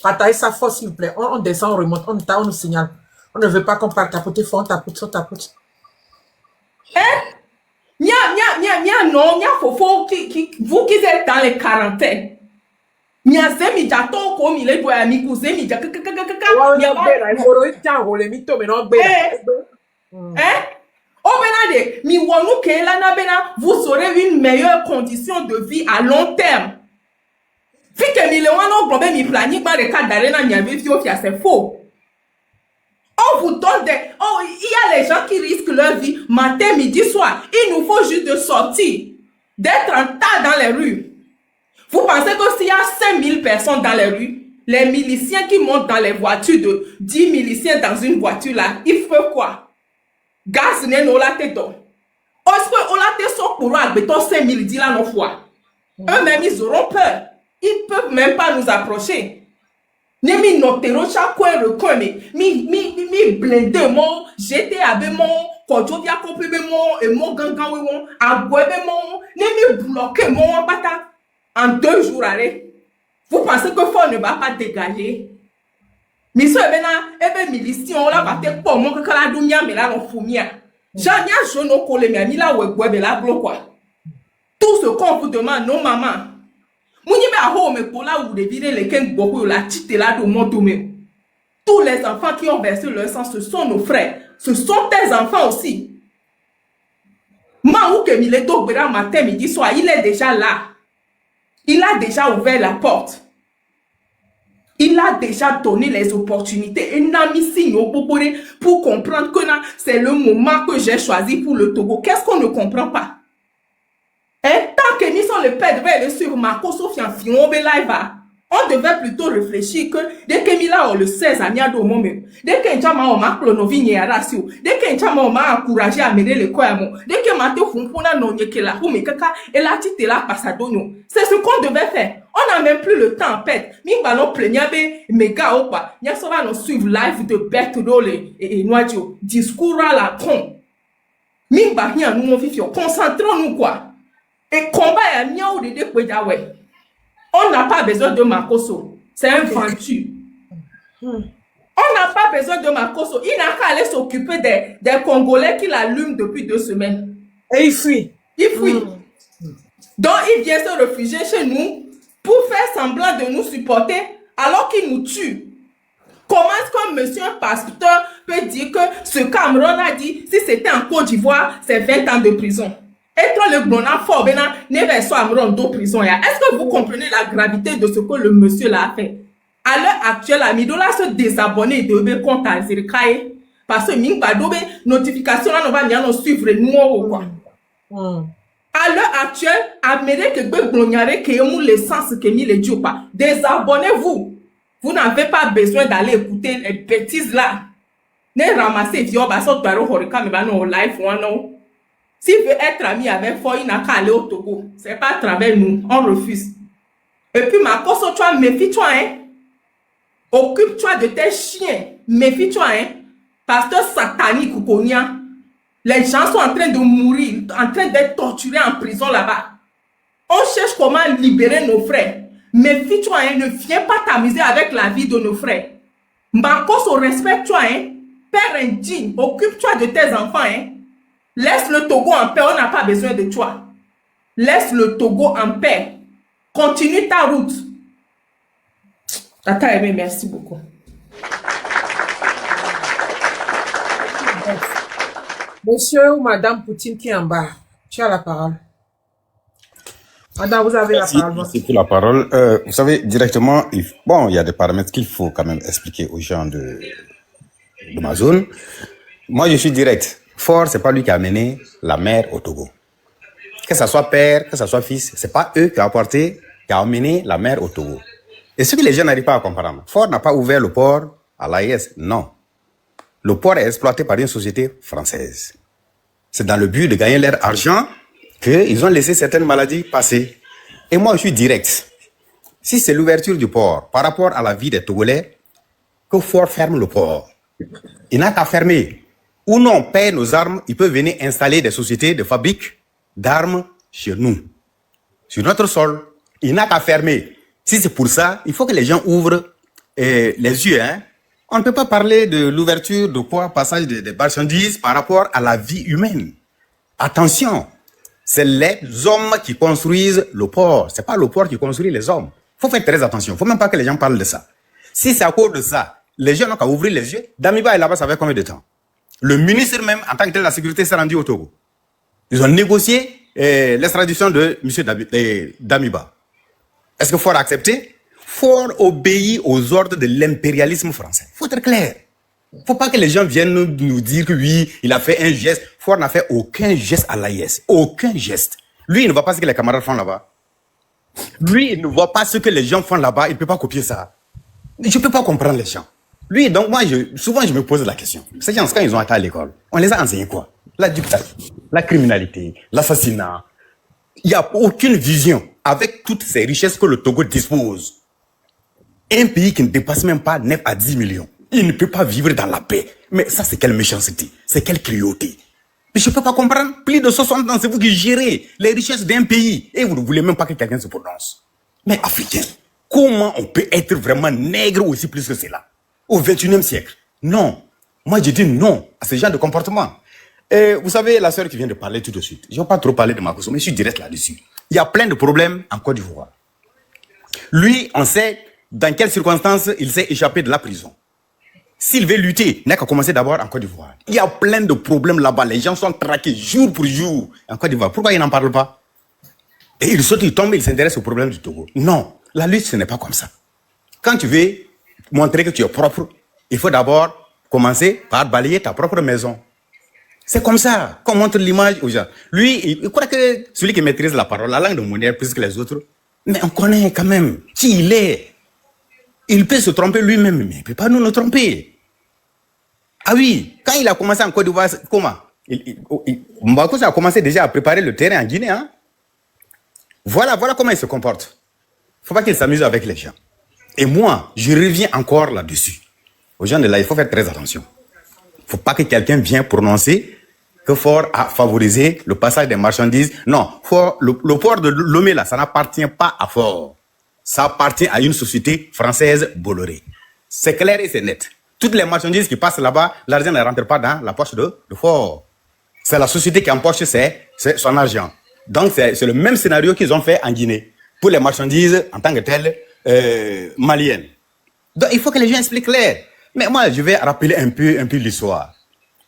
B: Partagez ça fort, s'il vous plaît. On descend, on remonte, on nous signale. On ne veut pas qu'on parle tapoter fort, on tapote, on tapote.
H: Hein? Non, fofo, vous qui êtes dans les quarantaines. Hein? Vous aurez une meilleure condition de vie à long terme. C'est faux. On vous donne des... Oh, il y a les gens qui risquent leur vie matin, midi, soir. Il nous faut juste de sortir, d'être en tas dans les rues. Vous pensez que s'il y a 5000 personnes dans les rues, les miliciens qui montent dans les voitures de 10 miliciens dans une voiture là, ils font quoi? Gaz n'est pas là dedans. Est-ce que on l'a fait son courant à béton 5000 dit là nos fois? Eux-mêmes ils auront peur. Ils peuvent même pas nous approcher. Ne mi notero chaque coin recoin mi blindé mon j'étais avec mon Kojo via kope be mon, et mon gangan we won, a be mon, ne me bloquer mon bata en 2 jours, allez. Vous pensez que Ford ne va pas dégager? Mais ce ebe milition la va te pour mon que la dumia mais là on foumia. Jania jono kole mais mila we la blo quoi. Tout ce qu'on vous demande non maman. Mouni me a ho me pour là où de virer les ken beaucoup la tite là de mon domaine. Tous les enfants qui ont versé leur sang, ce sont nos frères. Ce sont tes enfants aussi. Maou que Mileto Bera matin, midi, soir, il est déjà là. Il a déjà ouvert la porte. Il a déjà donné les opportunités. Et n'a mis signe au poporé pour comprendre que c'est le moment que j'ai choisi pour le Togo. Qu'est-ce qu'on ne comprend pas? Tant que nous sommes le père devait le suivre, Marco Sofian Fion Belaiva. On devait plutôt réfléchir que dès que Mila le 16 à Niado Momé, dès que Njama on m'a clonovi à Ratio, dès que Njama on m'a encouragé à mener le Koyamo, dès que Mateo Fumpuna non Yekela ou Mekaka et la tite là Passadonio. C'est ce qu'on devait faire. On n'a même plus le temps en fait. Mi ballon pleniabe, méga opa, Nya sera nous suivre live de Bertodole et Noadio, discours à la con. Mi bahia nous mon fifio, concentrons-nous quoi. Et combat à Miao de Kwejawe. On n'a pas besoin de Makoso. C'est un ventu. On n'a pas besoin de Makoso. Il n'a qu'à aller s'occuper des Congolais qui l'allument depuis 2 semaines.
B: Et il fuit.
H: Il fuit. Donc, il vient se réfugier chez nous pour faire semblant de nous supporter alors qu'il nous tue. Comment est-ce qu'un monsieur, un pasteur, peut dire que ce Cameroun a dit, si c'était en Côte d'Ivoire, c'est 20 ans de prison? Et toi, le blonat fort, ne va pas avoir de prison. Est-ce que vous comprenez la gravité de ce que le monsieur l'a fait? À l'heure actuelle, Amidola se désabonner de mes comptes à Zirkaye. Parce que Mingba Dobe, notification, là, on va nous suivre, nous, ou quoi. À l'heure actuelle, Amérique, que Blonyare, qui est l'essence, qui est mis les dieux pas. Désabonnez-vous. Vous n'avez pas besoin d'aller écouter les bêtises là. Ne ramassez, vieux, bah, ça, tu horika, mais bah, non, live, non. S'il veut être ami avec Foy, il n'a qu'à aller au Togo. C'est pas à travers nous. On refuse. Et puis, ma cause, toi, méfie-toi, hein. Occupe-toi de tes chiens. Méfie-toi, hein. Pasteur satanique ou Konya. Les gens sont en train de mourir, en train d'être torturés en prison là-bas. On cherche comment libérer nos frères. Méfie-toi, hein. Ne viens pas t'amuser avec la vie de nos frères. Ma cause, respecte-toi, hein. Père indigne, occupe-toi de tes enfants, hein. Laisse le Togo en paix, on n'a pas besoin de toi. Laisse le Togo en paix. Continue ta route. Tata Aimé, merci beaucoup.
B: Monsieur ou Madame Poutine qui est en bas, tu as la parole. Madame, vous avez
I: Merci,
B: la parole.
I: merci pour la parole. Vous savez, directement, il y a des paramètres qu'il faut quand même expliquer aux gens de ma zone. Moi, je suis direct. Ford, c'est pas lui qui a amené la mer au Togo. Que ça soit père, que ça soit fils, c'est pas eux qui ont amené la mer au Togo. Et ce que les gens n'arrivent pas à comprendre, Ford n'a pas ouvert le port à l'AIS, non. Le port est exploité par une société française. C'est dans le but de gagner leur argent qu'ils ont laissé certaines maladies passer. Et moi, je suis direct. Si c'est l'ouverture du port par rapport à la vie des Togolais, que Ford ferme le port. Il n'a qu'à fermer. Ou non, on paie nos armes, il peut venir installer des sociétés de fabrique d'armes chez nous, sur notre sol. Il n'a qu'à fermer. Si c'est pour ça, il faut que les gens ouvrent les yeux. Hein. On ne peut pas parler de l'ouverture de quoi, passage des marchandises par rapport à la vie humaine. Attention, c'est les hommes qui construisent le port. C'est pas le port qui construit les hommes. Il faut faire très attention. Il ne faut même pas que les gens parlent de ça. Si c'est à cause de ça, les gens n'ont qu'à ouvrir les yeux. Damiba est là-bas, ça fait combien de temps? Le ministre même, en tant que tel de la sécurité, s'est rendu au Togo. Ils ont négocié l'extradition de M. Damiba. Est-ce qu'il faut accepter? Ford obéit aux ordres de l'impérialisme français. Il faut être clair. Il ne faut pas que les gens viennent nous dire que oui, il a fait un geste. Ford n'a fait aucun geste à l'AIS. Aucun geste. Lui, il ne voit pas ce que les camarades font là-bas. Lui, il ne voit pas ce que les gens font là-bas. Il ne peut pas copier ça. Je ne peux pas comprendre les gens. Lui, donc moi, souvent, je me pose la question. Ces gens, quand ils ont été à l'école, on les a enseignés quoi? La dictature, la criminalité, l'assassinat. Il n'y a aucune vision avec toutes ces richesses que le Togo dispose. Un pays qui ne dépasse même pas 9 à 10 millions. Il ne peut pas vivre dans la paix. Mais ça, c'est quelle méchanceté? C'est quelle cruauté? Je ne peux pas comprendre. Plus de 60 ans, c'est vous qui gérez les richesses d'un pays. Et vous ne voulez même pas que quelqu'un se prononce. Mais Africains, comment on peut être vraiment nègre aussi plus que cela au XXIe siècle? Non. Moi, je dis non à ce genre de comportement. Et vous savez, la sœur qui vient de parler tout de suite, je ne vais pas trop parler de ma cause, mais je suis direct là-dessus. Il y a plein de problèmes en Côte d'Ivoire. Lui, on sait dans quelles circonstances il s'est échappé de la prison. S'il veut lutter, il n'a qu'à commencer d'abord en Côte d'Ivoire. Il y a plein de problèmes là-bas. Les gens sont traqués jour pour jour en Côte d'Ivoire. Pourquoi ils n'en parlent pas? Et il saute, il tombe, il s'intéresse au problème du Togo. Non, la lutte, ce n'est pas comme ça. Quand tu veux montrer que tu es propre, il faut d'abord commencer par balayer ta propre maison. C'est comme ça qu'on montre l'image aux gens. Lui, il croit que celui qui maîtrise la parole, la langue de monnaie plus que les autres, mais on connaît quand même qui il est. Il peut se tromper lui-même, mais il ne peut pas nous tromper. Ah oui, quand il a commencé en Côte d'Ivoire, comment Mbako a commencé déjà à préparer le terrain en Guinée. Hein? Voilà comment il se comporte. Il ne faut pas qu'il s'amuse avec les gens. Et moi, je reviens encore là-dessus. Aux gens de là, il faut faire très attention. Il ne faut pas que quelqu'un vienne prononcer que Ford a favorisé le passage des marchandises. Non, le port de Lomé, là, ça n'appartient pas à Ford. Ça appartient à une société française Bolloré. C'est clair et c'est net. Toutes les marchandises qui passent là-bas, l'argent ne rentre pas dans la poche de Ford. C'est la société qui empoche son argent. Donc, c'est le même scénario qu'ils ont fait en Guinée pour les marchandises en tant que telles maliennes. Donc, il faut que les gens expliquent clair. Mais moi, je vais rappeler un peu l'histoire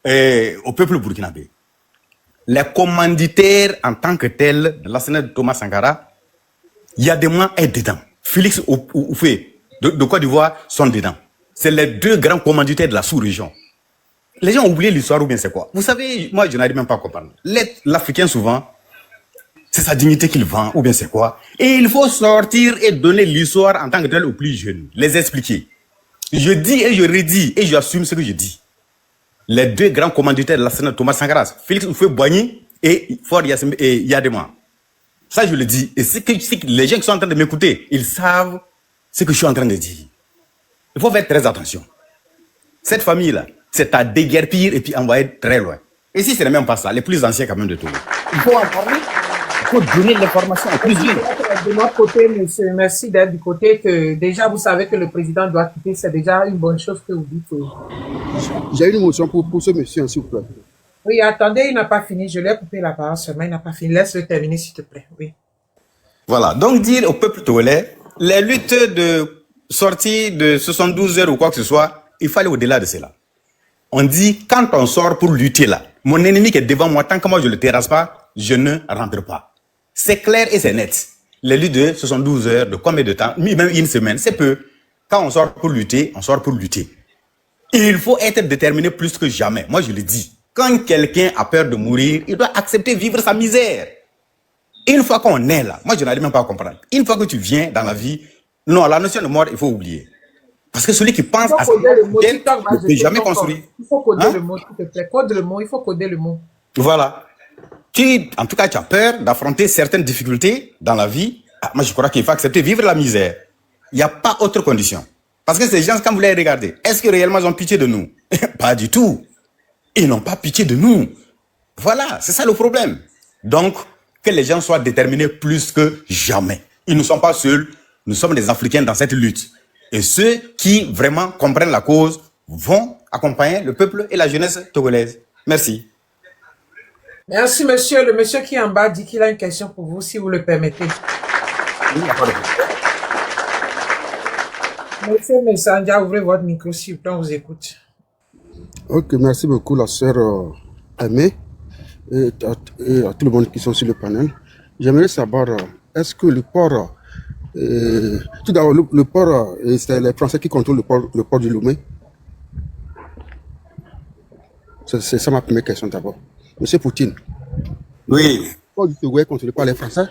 I: au peuple burkinabé. Les commanditaires en tant que tels de l'arsenal de Thomas Sankara, Yadema est dedans. Félix Oufé de Côte d'Ivoire sont dedans. C'est les deux grands commanditaires de la sous-région. Les gens ont oublié l'histoire ou bien c'est quoi? Vous savez, moi je n'arrive même pas à comprendre. L'Africain souvent, c'est sa dignité qu'il vend ou bien c'est quoi? Et il faut sortir et donner l'histoire en tant que tel aux plus jeunes. Les expliquer. Je dis et je redis et j'assume ce que je dis. Les deux grands commanditaires de l'arsenal Thomas Sankara, Félix Oufé-Boigny et Ford Yadema. Ça, je le dis. Et c'est que les gens qui sont en train de m'écouter, ils savent ce que je suis en train de dire. Il faut faire très attention. Cette famille-là, c'est à déguerpir et puis envoyer très loin. Et si ce n'est même pas ça, les plus anciens quand même de tout. Il faut en parler. Il faut donner l'information aux plus jeunes.
B: De notre côté, monsieur, merci d'être du côté que déjà vous savez que le président doit quitter. C'est déjà une bonne chose que vous dites.
J: J'ai une motion pour ce monsieur, s'il vous plaît.
B: Oui, attendez, il n'a pas fini. Je lui ai coupé la parole seulement, il n'a pas fini. Laisse-le terminer, s'il te plaît. Oui.
I: Voilà. Donc, dire au peuple togolais, les luttes de sortie de 72 heures ou quoi que ce soit, il faut aller au-delà de cela. On dit, quand on sort pour lutter là, mon ennemi qui est devant moi, tant que moi je ne le terrasse pas, je ne rentre pas. C'est clair et c'est net. Les luttes de 72 heures, de combien de temps, même une semaine, c'est peu. Quand on sort pour lutter, on sort pour lutter. Et il faut être déterminé plus que jamais. Moi, je le dis. Quand quelqu'un a peur de mourir, il doit accepter vivre sa misère. Et une fois qu'on est là, moi je n'arrive même pas à comprendre. Une fois que tu viens dans la vie, non, la notion de mort, il faut oublier. Parce que celui qui pense à ça, ne peut jamais construire.
B: Il faut coder le mot, s'il te plaît. Code le mot, il faut coder le mot.
I: Voilà. En tout cas, tu as peur d'affronter certaines difficultés dans la vie. Moi, je crois qu'il faut accepter vivre la misère. Il n'y a pas autre condition. Parce que ces gens, quand vous les regardez, est-ce que réellement ils ont pitié de nous? Pas du tout. Ils n'ont pas pitié de nous. Voilà, c'est ça le problème. Donc, que les gens soient déterminés plus que jamais. Ils ne sont pas seuls, nous sommes des Africains dans cette lutte. Et ceux qui vraiment comprennent la cause vont accompagner le peuple et la jeunesse togolaise. Merci.
B: Merci, monsieur. Le monsieur qui est en bas dit qu'il a une question pour vous, si vous le permettez.
I: Oui,
B: Monsieur Messandia, ouvrez votre micro, s'il vous plaît, on vous écoute.
J: Ok, merci beaucoup, la sœur Aimée et à tout le monde qui sont sur le panel. J'aimerais savoir, est-ce que le port, tout d'abord, le port, c'est les Français qui contrôlent le port du Lomé? C'est ça ma première question d'abord. Monsieur Poutine.
I: Oui.
J: Le port du Togo est contrôlé par les Français?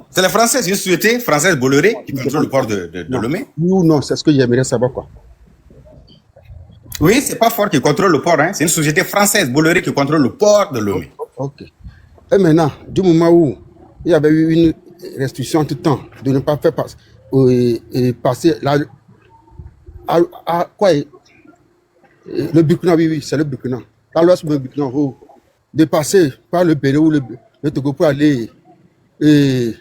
I: C'est les Français, c'est une société française Bolloré qui contrôle le port de Lomé.
J: Oui ou non, c'est ce que j'aimerais savoir, quoi.
I: Oui, c'est pas Ford qui contrôle le port, hein. C'est une société française Bolloré qui contrôle le port de Lomé.
J: Ok. Et maintenant, du moment où il y avait eu une restriction en tout temps de ne pas faire passer quoi le Burkina, oui, c'est le Burkina. dans l'ouest du Burkina Faso, de passer par le Bénin ou le Togo pour aller et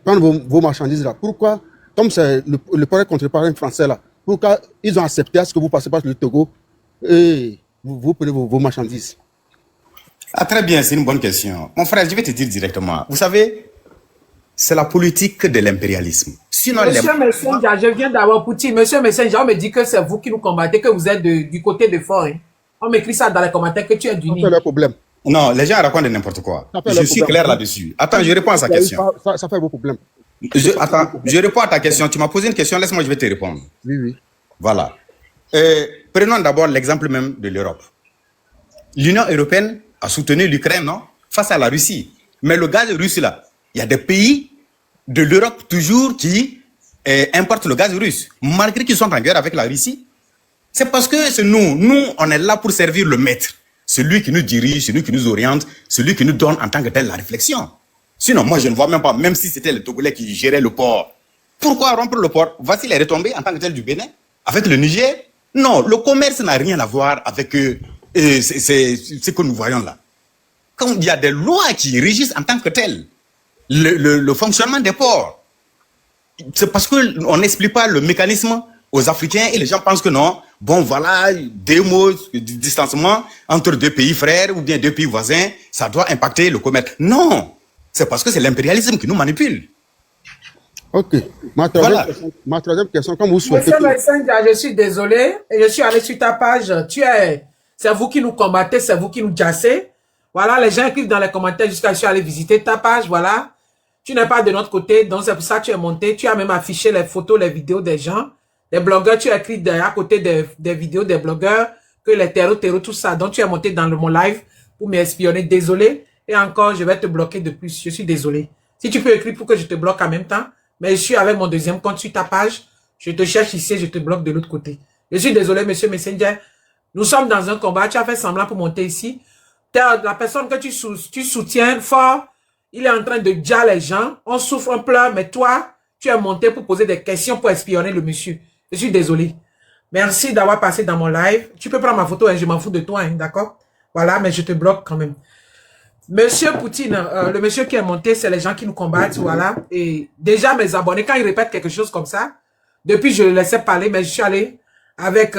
J: prendre vos marchandises là. Pourquoi, comme c'est le port est contrôlé par un Français là, pourquoi ils ont accepté à ce que vous passez par le Togo et vous prenez vos marchandises?
I: Ah, très bien, c'est une bonne question. Mon frère, je vais te dire directement. Vous savez, c'est la politique de l'impérialisme. Sinon,
B: Monsieur Messenger, je viens d'avoir Poutine. Monsieur Messenger, on me dit que c'est vous qui nous combattez, que vous êtes du côté de fort. Hein. On m'écrit ça dans les commentaires que tu es du Nil.
J: Ça fait leur problème.
I: Non, les gens racontent n'importe quoi. Je suis clair là-dessus. Attends, je réponds à sa question.
J: Ça fait vos problèmes.
I: Attends, je réponds à ta question. Tu m'as posé une question, laisse-moi, je vais te répondre.
J: Oui, oui.
I: Voilà. Prenons d'abord l'exemple même de l'Europe. L'Union européenne a soutenu l'Ukraine, non, face à la Russie. Mais le gaz russe, là, il y a des pays de l'Europe toujours qui importent le gaz russe, malgré qu'ils sont en guerre avec la Russie. C'est parce que c'est nous, on est là pour servir le maître. Celui qui nous dirige, celui qui nous oriente, celui qui nous donne en tant que tel la réflexion. Sinon, moi, je ne vois même pas, même si c'était les Togolais qui géraient le port. Pourquoi rompre le port? Voici les retombées en tant que tel du Bénin, avec le Niger. Non, le commerce n'a rien à voir avec ce que nous voyons là. Quand il y a des lois qui régissent en tant que tel le fonctionnement des ports, c'est parce qu'on n'explique pas le mécanisme aux Africains et les gens pensent que non, bon voilà, des mots de distancement entre deux pays frères ou bien deux pays voisins, ça doit impacter le commerce. Non, c'est parce que c'est l'impérialisme qui nous manipule.
J: Ok. Ma troisième question, comme vous souhaitez.
B: Monsieur Messenger, je suis désolé, et je suis allé sur ta page, c'est vous qui nous combattez, c'est vous qui nous jassez. Voilà, les gens écrivent dans les commentaires jusqu'à je suis allé visiter ta page, voilà. Tu n'es pas de notre côté, donc c'est pour ça que tu es monté. Tu as même affiché les photos, les vidéos des gens. Des blogueurs, tu as écrit à côté des vidéos des blogueurs que les terreaux, tout ça. Donc tu es monté dans mon live pour m'espionner. Désolé. Et encore, je vais te bloquer de plus. Je suis désolé. Si tu peux écrire pour que je te bloque en même temps. Mais je suis avec mon deuxième compte sur ta page. Je te cherche ici et je te bloque de l'autre côté. Je suis désolé, monsieur Messenger. Nous sommes dans un combat. Tu as fait semblant pour monter ici. La personne que tu soutiens fort, il est en train de dire les gens. On souffre, on pleure, mais toi, tu es monté pour poser des questions pour espionner le monsieur. Je suis désolé. Merci d'avoir passé dans mon live. Tu peux prendre ma photo, hein, je m'en fous de toi, hein, d'accord? Voilà, mais je te bloque quand même. Monsieur Poutine, le monsieur qui est monté, c'est les gens qui nous combattent, voilà. Et déjà, mes abonnés, quand ils répètent quelque chose comme ça, depuis, je le laissais parler, mais je suis allé avec...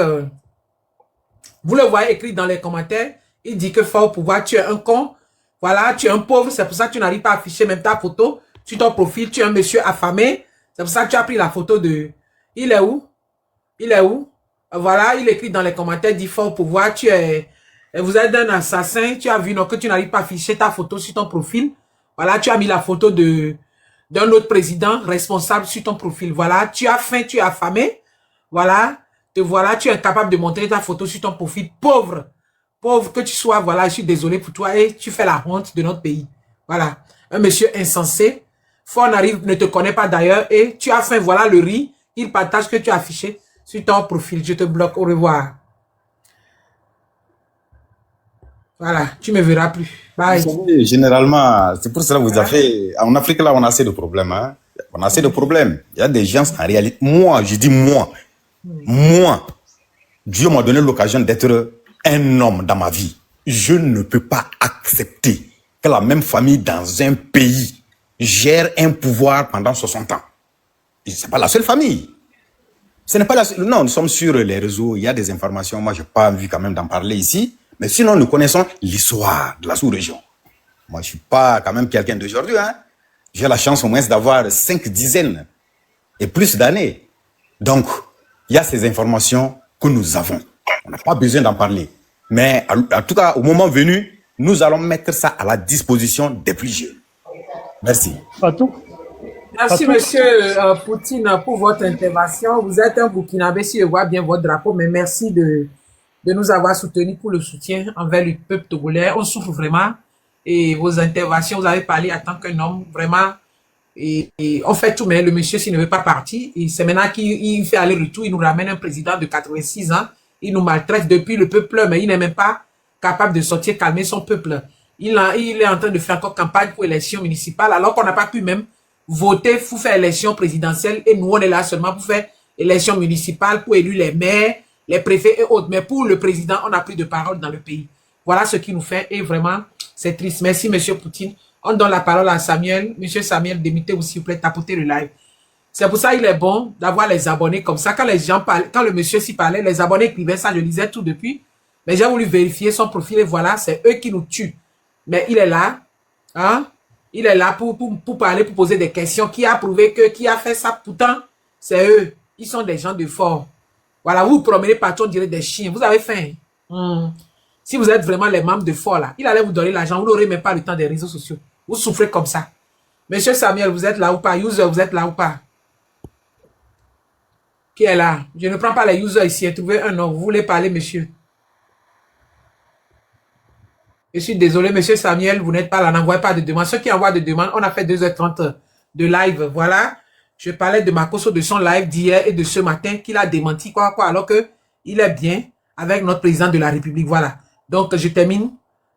B: vous le voyez écrit dans les commentaires, il dit que fort au pouvoir, tu es un con, voilà, tu es un pauvre, c'est pour ça que tu n'arrives pas à afficher même ta photo, sur ton profil, tu es un monsieur affamé, c'est pour ça que tu as pris la photo de... Il est où? Il est où? Voilà, il écrit dans les commentaires, dit fort au pouvoir, tu es... Vous êtes un assassin, tu as vu non, que tu n'arrives pas à afficher ta photo sur ton profil. Voilà, tu as mis la photo d'un autre président responsable sur ton profil. Voilà, tu as faim, tu es affamé. Voilà, te voilà, tu es incapable de montrer ta photo sur ton profil. Pauvre, pauvre que tu sois, voilà, je suis désolé pour toi et tu fais la honte de notre pays. Voilà, un monsieur insensé. Fort n'arrive, ne te connaît pas d'ailleurs et tu as faim, voilà le riz. Il partage que tu as affiché sur ton profil. Je te bloque, au revoir. Voilà, tu me verras plus. Bye.
I: Vous savez, généralement, c'est pour cela que vous avez... En Afrique, là, on a assez de problèmes. Hein? On a assez de problèmes. Il y a des gens, en réalité... Moi, je dis moi. Moi, Dieu m'a donné l'occasion d'être un homme dans ma vie. Je ne peux pas accepter que la même famille dans un pays gère un pouvoir pendant 60 ans. Ce n'est pas la seule famille. Ce n'est pas la seule... Non, nous sommes sur les réseaux. Il y a des informations. Moi, je n'ai pas envie quand même d'en parler ici. Mais sinon, nous connaissons l'histoire de la sous-région. Moi, je ne suis pas quand même quelqu'un d'aujourd'hui. Hein? J'ai la chance au moins d'avoir 5 dizaines et plus d'années. Donc, il y a ces informations que nous avons. On n'a pas besoin d'en parler. Mais en tout cas, au moment venu, nous allons mettre ça à la disposition des plus jeunes. Merci.
K: Fatou.
B: Merci, monsieur Poutine, pour votre intervention. Vous êtes un Burkinabé, si je vois bien votre drapeau, mais merci de nous avoir soutenus pour le soutien envers le peuple togolais. On souffre vraiment. Et vos interventions, vous avez parlé en tant qu'un homme, vraiment. Et on fait tout, mais le monsieur, s'il ne veut pas partir, c'est maintenant qu'il fait aller-retour, il nous ramène un président de 86 ans, il nous maltraite depuis le peuple, mais il n'est même pas capable de sortir, calmer son peuple. Il est en train de faire encore campagne pour élection municipale, alors qu'on n'a pas pu même voter pour faire élection présidentielle, et nous, on est là seulement pour faire élection municipale, pour élire les maires, les préfets et autres. Mais pour le président, on n'a plus de parole dans le pays. Voilà ce qu'il nous fait. Et vraiment, c'est triste. Merci, monsieur Poutine. On donne la parole à Samuel. Monsieur Samuel, démettez-vous, s'il vous plaît, tapotez le live. C'est pour ça qu'il est bon d'avoir les abonnés comme ça. Quand les gens parlent, quand le monsieur s'y parlait, les abonnés écrivaient ça, je lisais tout depuis. Mais j'ai voulu vérifier son profil et voilà, c'est eux qui nous tuent. Mais il est là, hein? Il est là pour parler, pour poser des questions. Qui a prouvé que, qui a fait ça? Pourtant, c'est eux. Ils sont des gens de fort. Voilà, vous promenez partout, on dirait des chiens. Vous avez faim. Si vous êtes vraiment les membres de fort là, il allait vous donner l'argent. Vous n'aurez même pas le temps des réseaux sociaux. Vous souffrez comme ça. Monsieur Samuel, vous êtes là ou pas? User, vous êtes là ou pas? Qui est là? Je ne prends pas les users ici. Trouvez un nom. Vous voulez parler, monsieur? Je suis désolé, monsieur Samuel, vous n'êtes pas là. N'envoyez pas de demande. Ceux qui envoient des demandes, on a fait 2h30 de live. Voilà. Je parlais de Makosso, de son live d'hier et de ce matin qu'il a démenti quoi, alors que il est bien avec notre président de la République. Voilà. Donc, je termine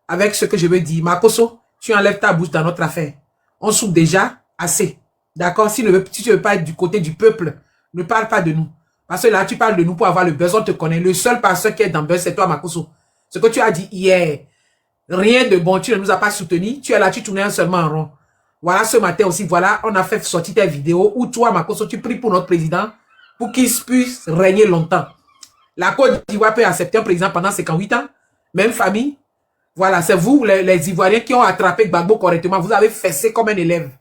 B: avec ce que je veux dire. Makosso, tu enlèves ta bouche dans notre affaire. On souffre déjà assez. D'accord? Si tu ne veux pas être du côté du peuple, ne parle pas de nous. Parce que là, tu parles de nous pour avoir le buzz. On te connaît. Le seul pasteur qui est dans le buzz, c'est toi, Makosso. Ce que tu as dit hier, rien de bon. Tu ne nous as pas soutenus. Tu es là, tu tournais seulement en rond. Voilà, ce matin aussi, voilà, on a fait sortir tes vidéos où toi, Makosso, tu pries pour notre président pour qu'il puisse régner longtemps. La Côte d'Ivoire peut accepter un président pendant 58 ans. Même famille. Voilà, c'est vous, les Ivoiriens, qui ont attrapé Gbagbo correctement. Vous avez fessé comme un élève.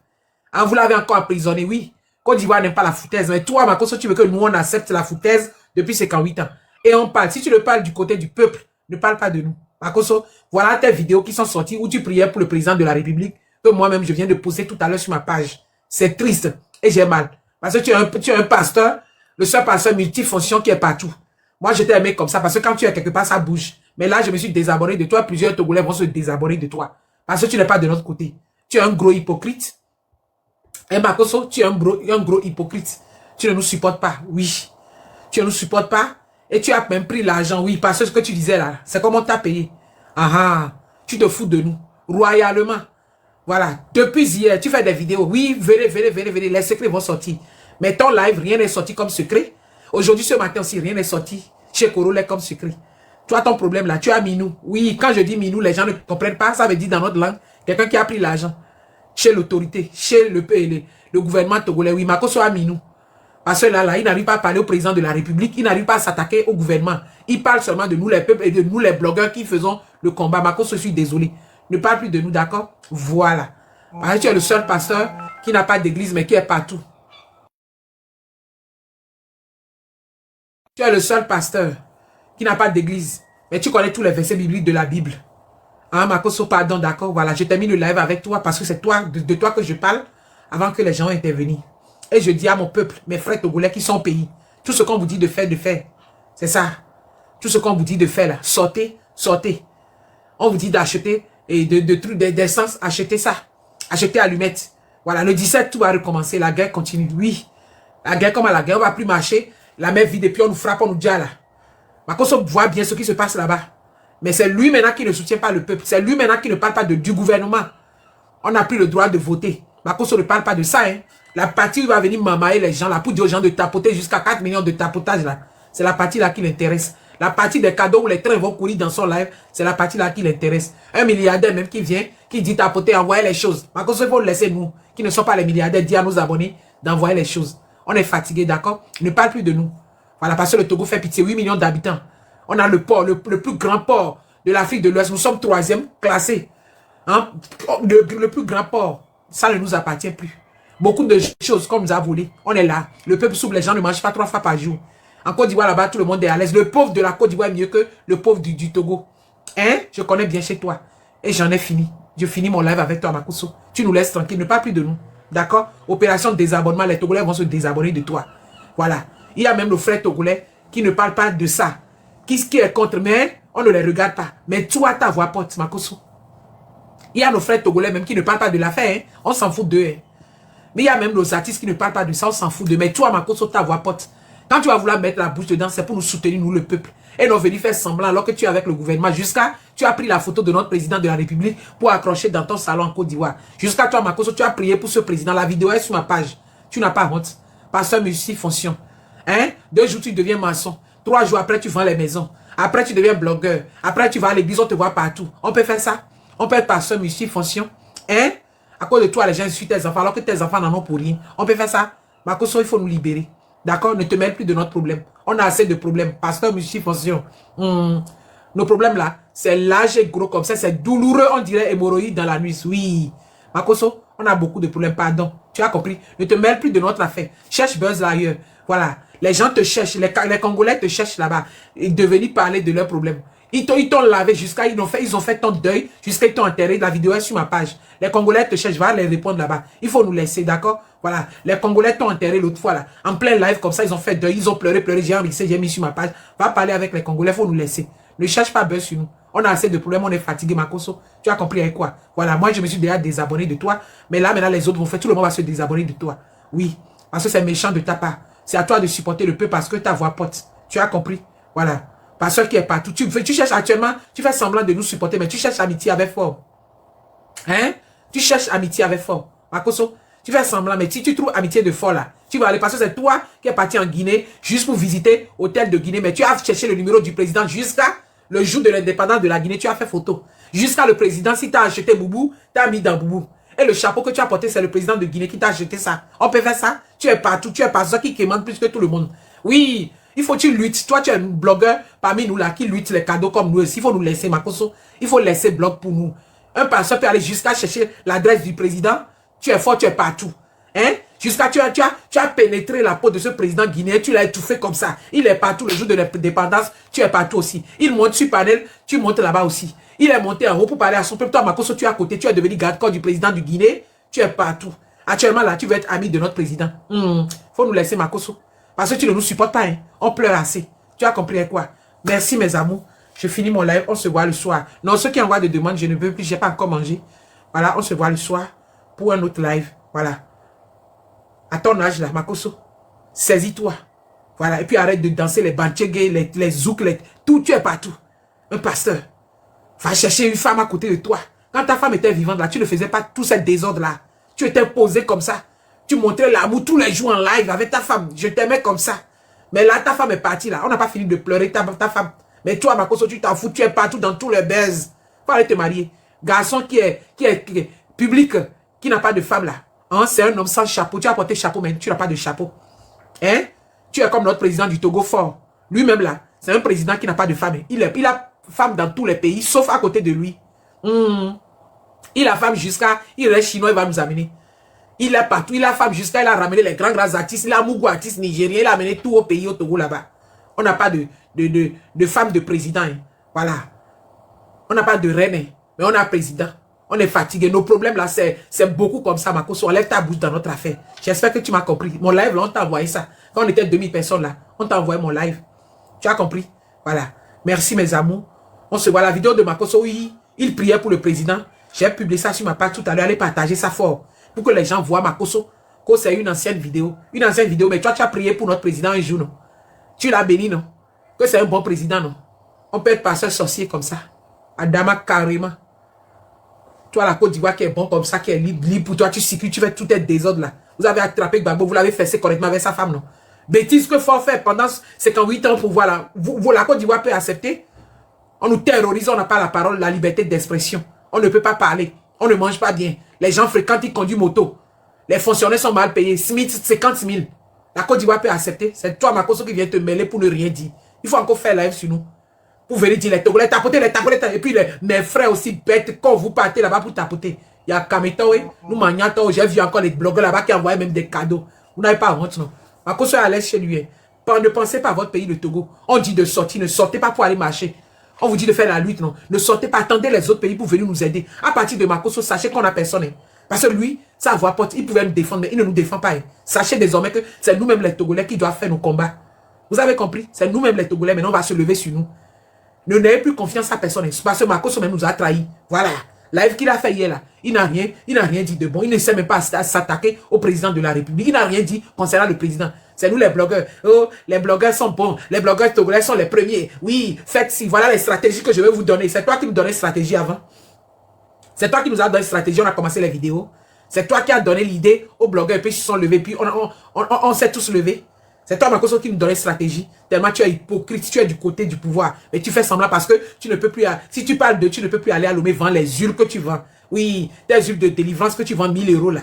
B: Hein, vous l'avez encore emprisonné, oui. Côte d'Ivoire n'aime pas la foutaise. Mais toi, Makosso, tu veux que nous, on accepte la foutaise depuis 58 ans. Et on parle. Si tu ne parles du côté du peuple, ne parle pas de nous. Makosso, voilà tes vidéos qui sont sorties où tu priais pour le président de la République. Que moi-même, je viens de poster tout à l'heure sur ma page. C'est triste. Et j'ai mal. Parce que tu es un pasteur, le seul pasteur multifonction qui est partout. Moi, je t'ai aimé comme ça parce que quand tu es quelque part, ça bouge. Mais là, je me suis désabonné de toi. Plusieurs Togolais vont se désabonner de toi. Parce que tu n'es pas de notre côté. Tu es un gros hypocrite. Et Makosso, tu es un gros hypocrite. Tu ne nous supportes pas. Oui. Tu ne nous supportes pas. Et tu as même pris l'argent. Oui, parce que ce que tu disais là, c'est comment t'as payé. Ah ah. Tu te fous de nous. Royalement. Voilà. Depuis hier, tu fais des vidéos. Oui, venez. Les secrets vont sortir. Mais ton live, rien n'est sorti comme secret. Aujourd'hui, ce matin aussi, rien n'est sorti chez Corolla comme secret. Toi, ton problème là, tu as Minou. Oui, quand je dis Minou, les gens ne comprennent pas. Ça veut dire dans notre langue, quelqu'un qui a pris l'argent chez l'autorité, chez le gouvernement togolais. Oui, Makosso a Minou. Parce que là, il n'arrive pas à parler au président de la République. Il n'arrive pas à s'attaquer au gouvernement. Il parle seulement de nous, les peuples, et de nous, les blogueurs qui faisons le combat. Makosso, je suis désolé. Ne parle plus de nous, d'accord? Voilà. Parce que tu es le seul pasteur qui n'a pas d'église, mais qui est partout. Tu es le seul pasteur qui n'a pas d'église, mais tu connais tous les versets bibliques de la Bible. Hein, Makosso, pardon, d'accord? Voilà, je termine le live avec toi parce que c'est toi, de toi que je parle avant que les gens interviennent. Et je dis à mon peuple, mes frères togolais qui sont au pays, tout ce qu'on vous dit de faire. C'est ça. Tout ce qu'on vous dit de faire là. Sortez. On vous dit d'acheter et d'essence, achetez ça. Achetez allumettes. Voilà, le 17, tout va recommencer. La guerre continue. Oui. La guerre, comme à la guerre, on va plus marcher. La mer vide et puis on nous frappe, on nous dit là. Makosso voit bien ce qui se passe là-bas. Mais c'est lui maintenant qui ne soutient pas le peuple. C'est lui maintenant qui ne parle pas du gouvernement. On n'a plus le droit de voter. Makosso ne parle pas de ça. Hein. La partie où il va venir mamailler les gens là pour dire aux gens de tapoter jusqu'à 4 millions de tapotage là. C'est la partie là qui l'intéresse. La partie des cadeaux où les trains vont courir dans son live, c'est la partie là qui l'intéresse. Un milliardaire même qui vient, qui dit tapoter, envoyer les choses. Makosso, il faut laisser nous, qui ne sont pas les milliardaires, dire à nos abonnés d'envoyer les choses. On est fatigué, d'accord? Ne parle plus de nous. Voilà, parce que le Togo fait pitié, 8 millions d'habitants. On a le port, le plus grand port de l'Afrique de l'Ouest. Nous sommes 3e classé. Hein? Le plus grand port, ça ne nous appartient plus. Beaucoup de choses qu'on nous a volées. On est là. Le peuple souffre, les gens ne mangent pas 3 fois par jour. En Côte d'Ivoire, là-bas, tout le monde est à l'aise. Le pauvre de la Côte d'Ivoire est mieux que le pauvre du Togo. Hein? Je connais bien chez toi. Et j'en ai fini. Je finis mon live avec toi, Makosso. Tu nous laisses tranquille. Ne parle plus de nous. D'accord? Opération de désabonnement. Les Togolais vont se désabonner de toi. Voilà. Il y a même le frère Togolais qui ne parle pas de ça. Qui est contre, mais on ne les regarde pas. Mais toi, ta voix porte, Makosso. Il y a nos frères Togolais même qui ne parlent pas de l'affaire. Hein? On s'en fout d'eux. Hein? Mais il y a même nos artistes qui ne parlent pas de ça. On s'en fout d'eux. Mais toi, Makosso, ta voix porte. Quand tu vas vouloir mettre la bouche dedans, c'est pour nous soutenir, nous, le peuple. Et non venir faire semblant alors que tu es avec le gouvernement. Jusqu'à, tu as pris la photo de notre président de la République pour accrocher dans ton salon en Côte d'Ivoire. Jusqu'à toi, Makosso, tu as prié pour ce président. La vidéo est sur ma page. Tu n'as pas honte. Pasteur multifonction. Hein? 2 jours, tu deviens maçon. 3 jours après, tu vends les maisons. Après, tu deviens blogueur. Après, tu vas à l'église, on te voit partout. On peut faire ça. On peut être pasteur, multifonction. Hein? À cause de toi, les gens insultent tes enfants, alors que tes enfants n'en ont pour rien. On peut faire ça. Makoso, il faut nous libérer. D'accord? Ne te mêle plus de notre problème. On a assez de problèmes. Pasteur, multifonction. Nos problèmes là, c'est large et gros comme ça. C'est douloureux, on dirait hémorroïde dans la nuit. Oui. Makoso, on a beaucoup de problèmes. Pardon. Tu as compris? Ne te mêle plus de notre affaire. Cherche buzz là ailleurs. Voilà. Les gens te cherchent. Les Congolais te cherchent là-bas. Et de venir parler de leurs problèmes. Ils t'ont lavé jusqu'à... Ils ont fait ton deuil jusqu'à ils t'ont enterré. La vidéo est sur ma page. Les Congolais te cherchent. Va les répondre là-bas. Il faut nous laisser, d'accord? Voilà. Les Congolais t'ont enterré l'autre fois là. En plein live comme ça, ils ont fait deuil. Ils ont pleuré. J'ai mis sur ma page. Va parler avec les Congolais. Il faut nous laisser. Ne cherche pas buzz sur nous. On a assez de problèmes. On est fatigué, Makoso. Tu as compris avec quoi? Voilà. Moi, je me suis déjà désabonné de toi. Mais là, maintenant, les autres vont faire. Tout le monde va se désabonner de toi. Oui. Parce que c'est méchant de ta part. C'est à toi de supporter le peuple parce que ta voix porte. Tu as compris? Voilà. Pasteur qui est partout. Tu cherches actuellement, tu fais semblant de nous supporter, mais tu cherches amitié avec fort. Hein? Tu cherches amitié avec fort. Makoso, tu fais semblant, mais si tu trouves amitié de fort là, tu vas aller parce que c'est toi qui es parti en Guinée juste pour visiter l'hôtel de Guinée, mais tu as cherché le numéro du président jusqu'à le jour de l'indépendance de la Guinée, tu as fait photo. Jusqu'à le président, si tu as acheté Boubou, tu as mis dans Boubou. Et le chapeau que tu as porté, c'est le président de Guinée qui t'a acheté ça. On peut faire ça? Tu es partout, tu es pas ça qui commande plus que tout le monde. Oui, il faut que tu luttes. Toi, tu es un blogueur parmi nous là qui lutte les cadeaux comme nous aussi. Il faut nous laisser, Makoso. Il faut laisser blog pour nous. Un pasteur peut aller jusqu'à chercher l'adresse du président. Tu es fort, tu es partout. Hein? Jusqu'à tu as pénétré la peau de ce président guinéen, tu l'as étouffé comme ça. Il est partout le jour de l'indépendance, tu es partout aussi. Il monte sur panel, tu montes là-bas aussi. Il est monté en haut pour parler à son peuple. Toi, Makoso, tu es à côté, tu es devenu garde-corps du président du Guinée, tu es partout. Actuellement là, tu veux être ami de notre président. Faut nous laisser, Makoso. Parce que tu ne nous supportes pas, hein. On pleure assez. Tu as compris quoi? Merci mes amours. Je finis mon live, on se voit le soir. Non, ceux qui envoient des demandes, je ne veux plus, je n'ai pas encore mangé. Voilà, on se voit le soir pour un autre live. Voilà. À ton âge là, Makoso, saisis-toi. Voilà, et puis arrête de danser les banchegé, les zouk, tout, tu es partout. Un pasteur. Va chercher une femme à côté de toi. Quand ta femme était vivante là, tu ne faisais pas tout ce désordre là. Tu étais posé comme ça. Tu montrais l'amour tous les jours en live avec ta femme. Je t'aimais comme ça. Mais là, ta femme est partie là. On n'a pas fini de pleurer ta femme. Mais toi, Makoso, tu t'en fous. Tu es partout dans tous les baises. Faut aller te marier. Garçon qui est public, qui n'a pas de femme là. Hein, c'est un homme sans chapeau. Tu as porté chapeau, mais tu n'as pas de chapeau. Hein? Tu es comme notre président du Togo fort. Lui-même là, c'est un président qui n'a pas de femme. Il a femme dans tous les pays, sauf à côté de lui. Il a femme jusqu'à... Il reste chinois, il va nous amener. Il est partout, il a femme jusqu'à... Il a ramené les grands artistes. Il a Mougou artiste nigérien. Il a amené tout au pays, au Togo là-bas. On n'a pas de femme de président. Hein. Voilà. On n'a pas de reine. Hein. Mais on a président. On est fatigué. Nos problèmes là, c'est beaucoup comme ça, Makoso. On lève ta bouche dans notre affaire. J'espère que tu m'as compris. Mon live là, on t'a envoyé ça. Quand on était 2000 personnes là, on t'a envoyé mon live. Tu as compris? Voilà. Merci mes amours. On se voit la vidéo de Makoso. Oui, il priait pour le président. J'ai publié ça sur ma page tout à l'heure. Allez partager ça fort. Pour que les gens voient Makoso. Que c'est une ancienne vidéo. Une ancienne vidéo. Mais toi, tu as prié pour notre président un jour, non? Tu l'as béni, non? Que c'est un bon président, non? On peut être pasteur sorcier comme ça. Adama carrément. Toi, la Côte d'Ivoire qui est bon comme ça, qui est libre pour toi, tu circules, tu fais tout être désordre là. Vous avez attrapé Gbagbo, vous l'avez fait correctement avec sa femme, non? Bêtise que faut faire pendant 58 ans pour voir là. La Côte d'Ivoire peut accepter. On nous terrorise, on n'a pas la parole, la liberté d'expression. On ne peut pas parler. On ne mange pas bien. Les gens fréquentent, ils conduisent moto. Les fonctionnaires sont mal payés. Smith, 50 000. La Côte d'Ivoire peut accepter. C'est toi, Makoso, qui vient te mêler pour ne rien dire. Il faut encore faire live sur nous. Pour venir dire les Togolais, tapoter. Et puis mes frères aussi bêtes, quand vous partez là-bas pour tapoter. Il y a Kametoé, nous Magnato, j'ai vu encore les blogueurs là-bas qui envoyaient même des cadeaux. Vous n'avez pas honte, non? Makoso est à l'aise chez lui. Ne pensez pas à votre pays, le Togo. On dit de sortir, ne sortez pas pour aller marcher. On vous dit de faire la lutte, non? Ne sortez pas, attendez les autres pays pour venir nous aider. À partir de Makoso, sachez qu'on n'a personne. Hein. Parce que lui, sa voix porte, il pouvait nous défendre, mais il ne nous défend pas. Hein. Sachez désormais que c'est nous-mêmes les Togolais qui doivent faire nos combats. Vous avez compris? C'est nous-mêmes les Togolais, maintenant on va se lever sur nous. Ne n'ayez plus confiance à personne. Hein. Parce que Makoso même nous a trahis. Voilà. Live qu'il a fait hier là, il n'a rien dit de bon. Il ne sait même pas s'attaquer au président de la République. Il n'a rien dit concernant le président. C'est nous les blogueurs. Oh, les blogueurs sont bons. Les blogueurs togolais sont les premiers. Oui, faites si. Voilà les stratégies que je vais vous donner. C'est toi qui nous donnais stratégie avant. C'est toi qui nous a donné stratégie. On a commencé les vidéos. C'est toi qui as donné l'idée aux blogueurs. Et puis ils se sont levés. Puis on s'est tous levés. C'est toi, Makoso, qui nous donne une stratégie. Tellement tu es hypocrite, tu es du côté du pouvoir. Mais tu fais semblant parce que tu ne peux plus... Si tu parles de... Tu ne peux plus aller à Lomé vendre les huiles que tu vends. Oui, des huiles de délivrance que tu vends 1000 € là.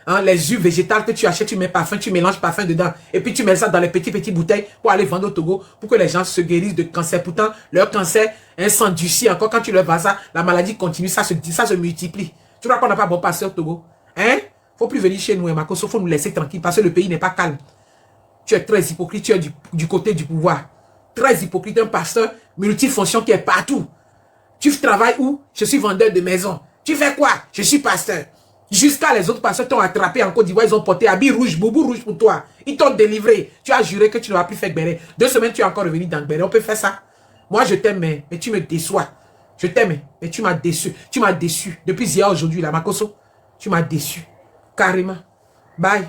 B: Hein, les huiles végétales que tu achètes, tu mets parfum, tu mélanges parfum dedans. Et puis tu mets ça dans les petites bouteilles pour aller vendre au Togo. Pour que les gens se guérissent de cancer. Pourtant, leur cancer s'endurcit encore. Quand tu leur vends ça, la maladie continue. Ça se multiplie. Tu crois qu'on n'a pas bon passé au Togo? Hein? Faut plus venir chez nous, hein, Makoso. Faut nous laisser tranquille parce que le pays n'est pas calme. Tu es très hypocrite, tu es du côté du pouvoir. Très hypocrite, un pasteur multifonction qui est partout. Tu travailles où? Je suis vendeur de maison. Tu fais quoi? Je suis pasteur. Jusqu'à les autres pasteurs t'ont attrapé en Côte d'Ivoire, ils ont porté habit rouge, boubou rouge pour toi. Ils t'ont délivré. Tu as juré que tu ne vas plus faire Gbéré. 2 semaines, tu es encore revenu dans Gbéré. On peut faire ça. Moi, je t'aime, mais tu me déçois. Je t'aime, mais tu m'as déçu. Tu m'as déçu. Depuis hier, aujourd'hui, là, Makoso, tu m'as déçu. Carrément. Bye.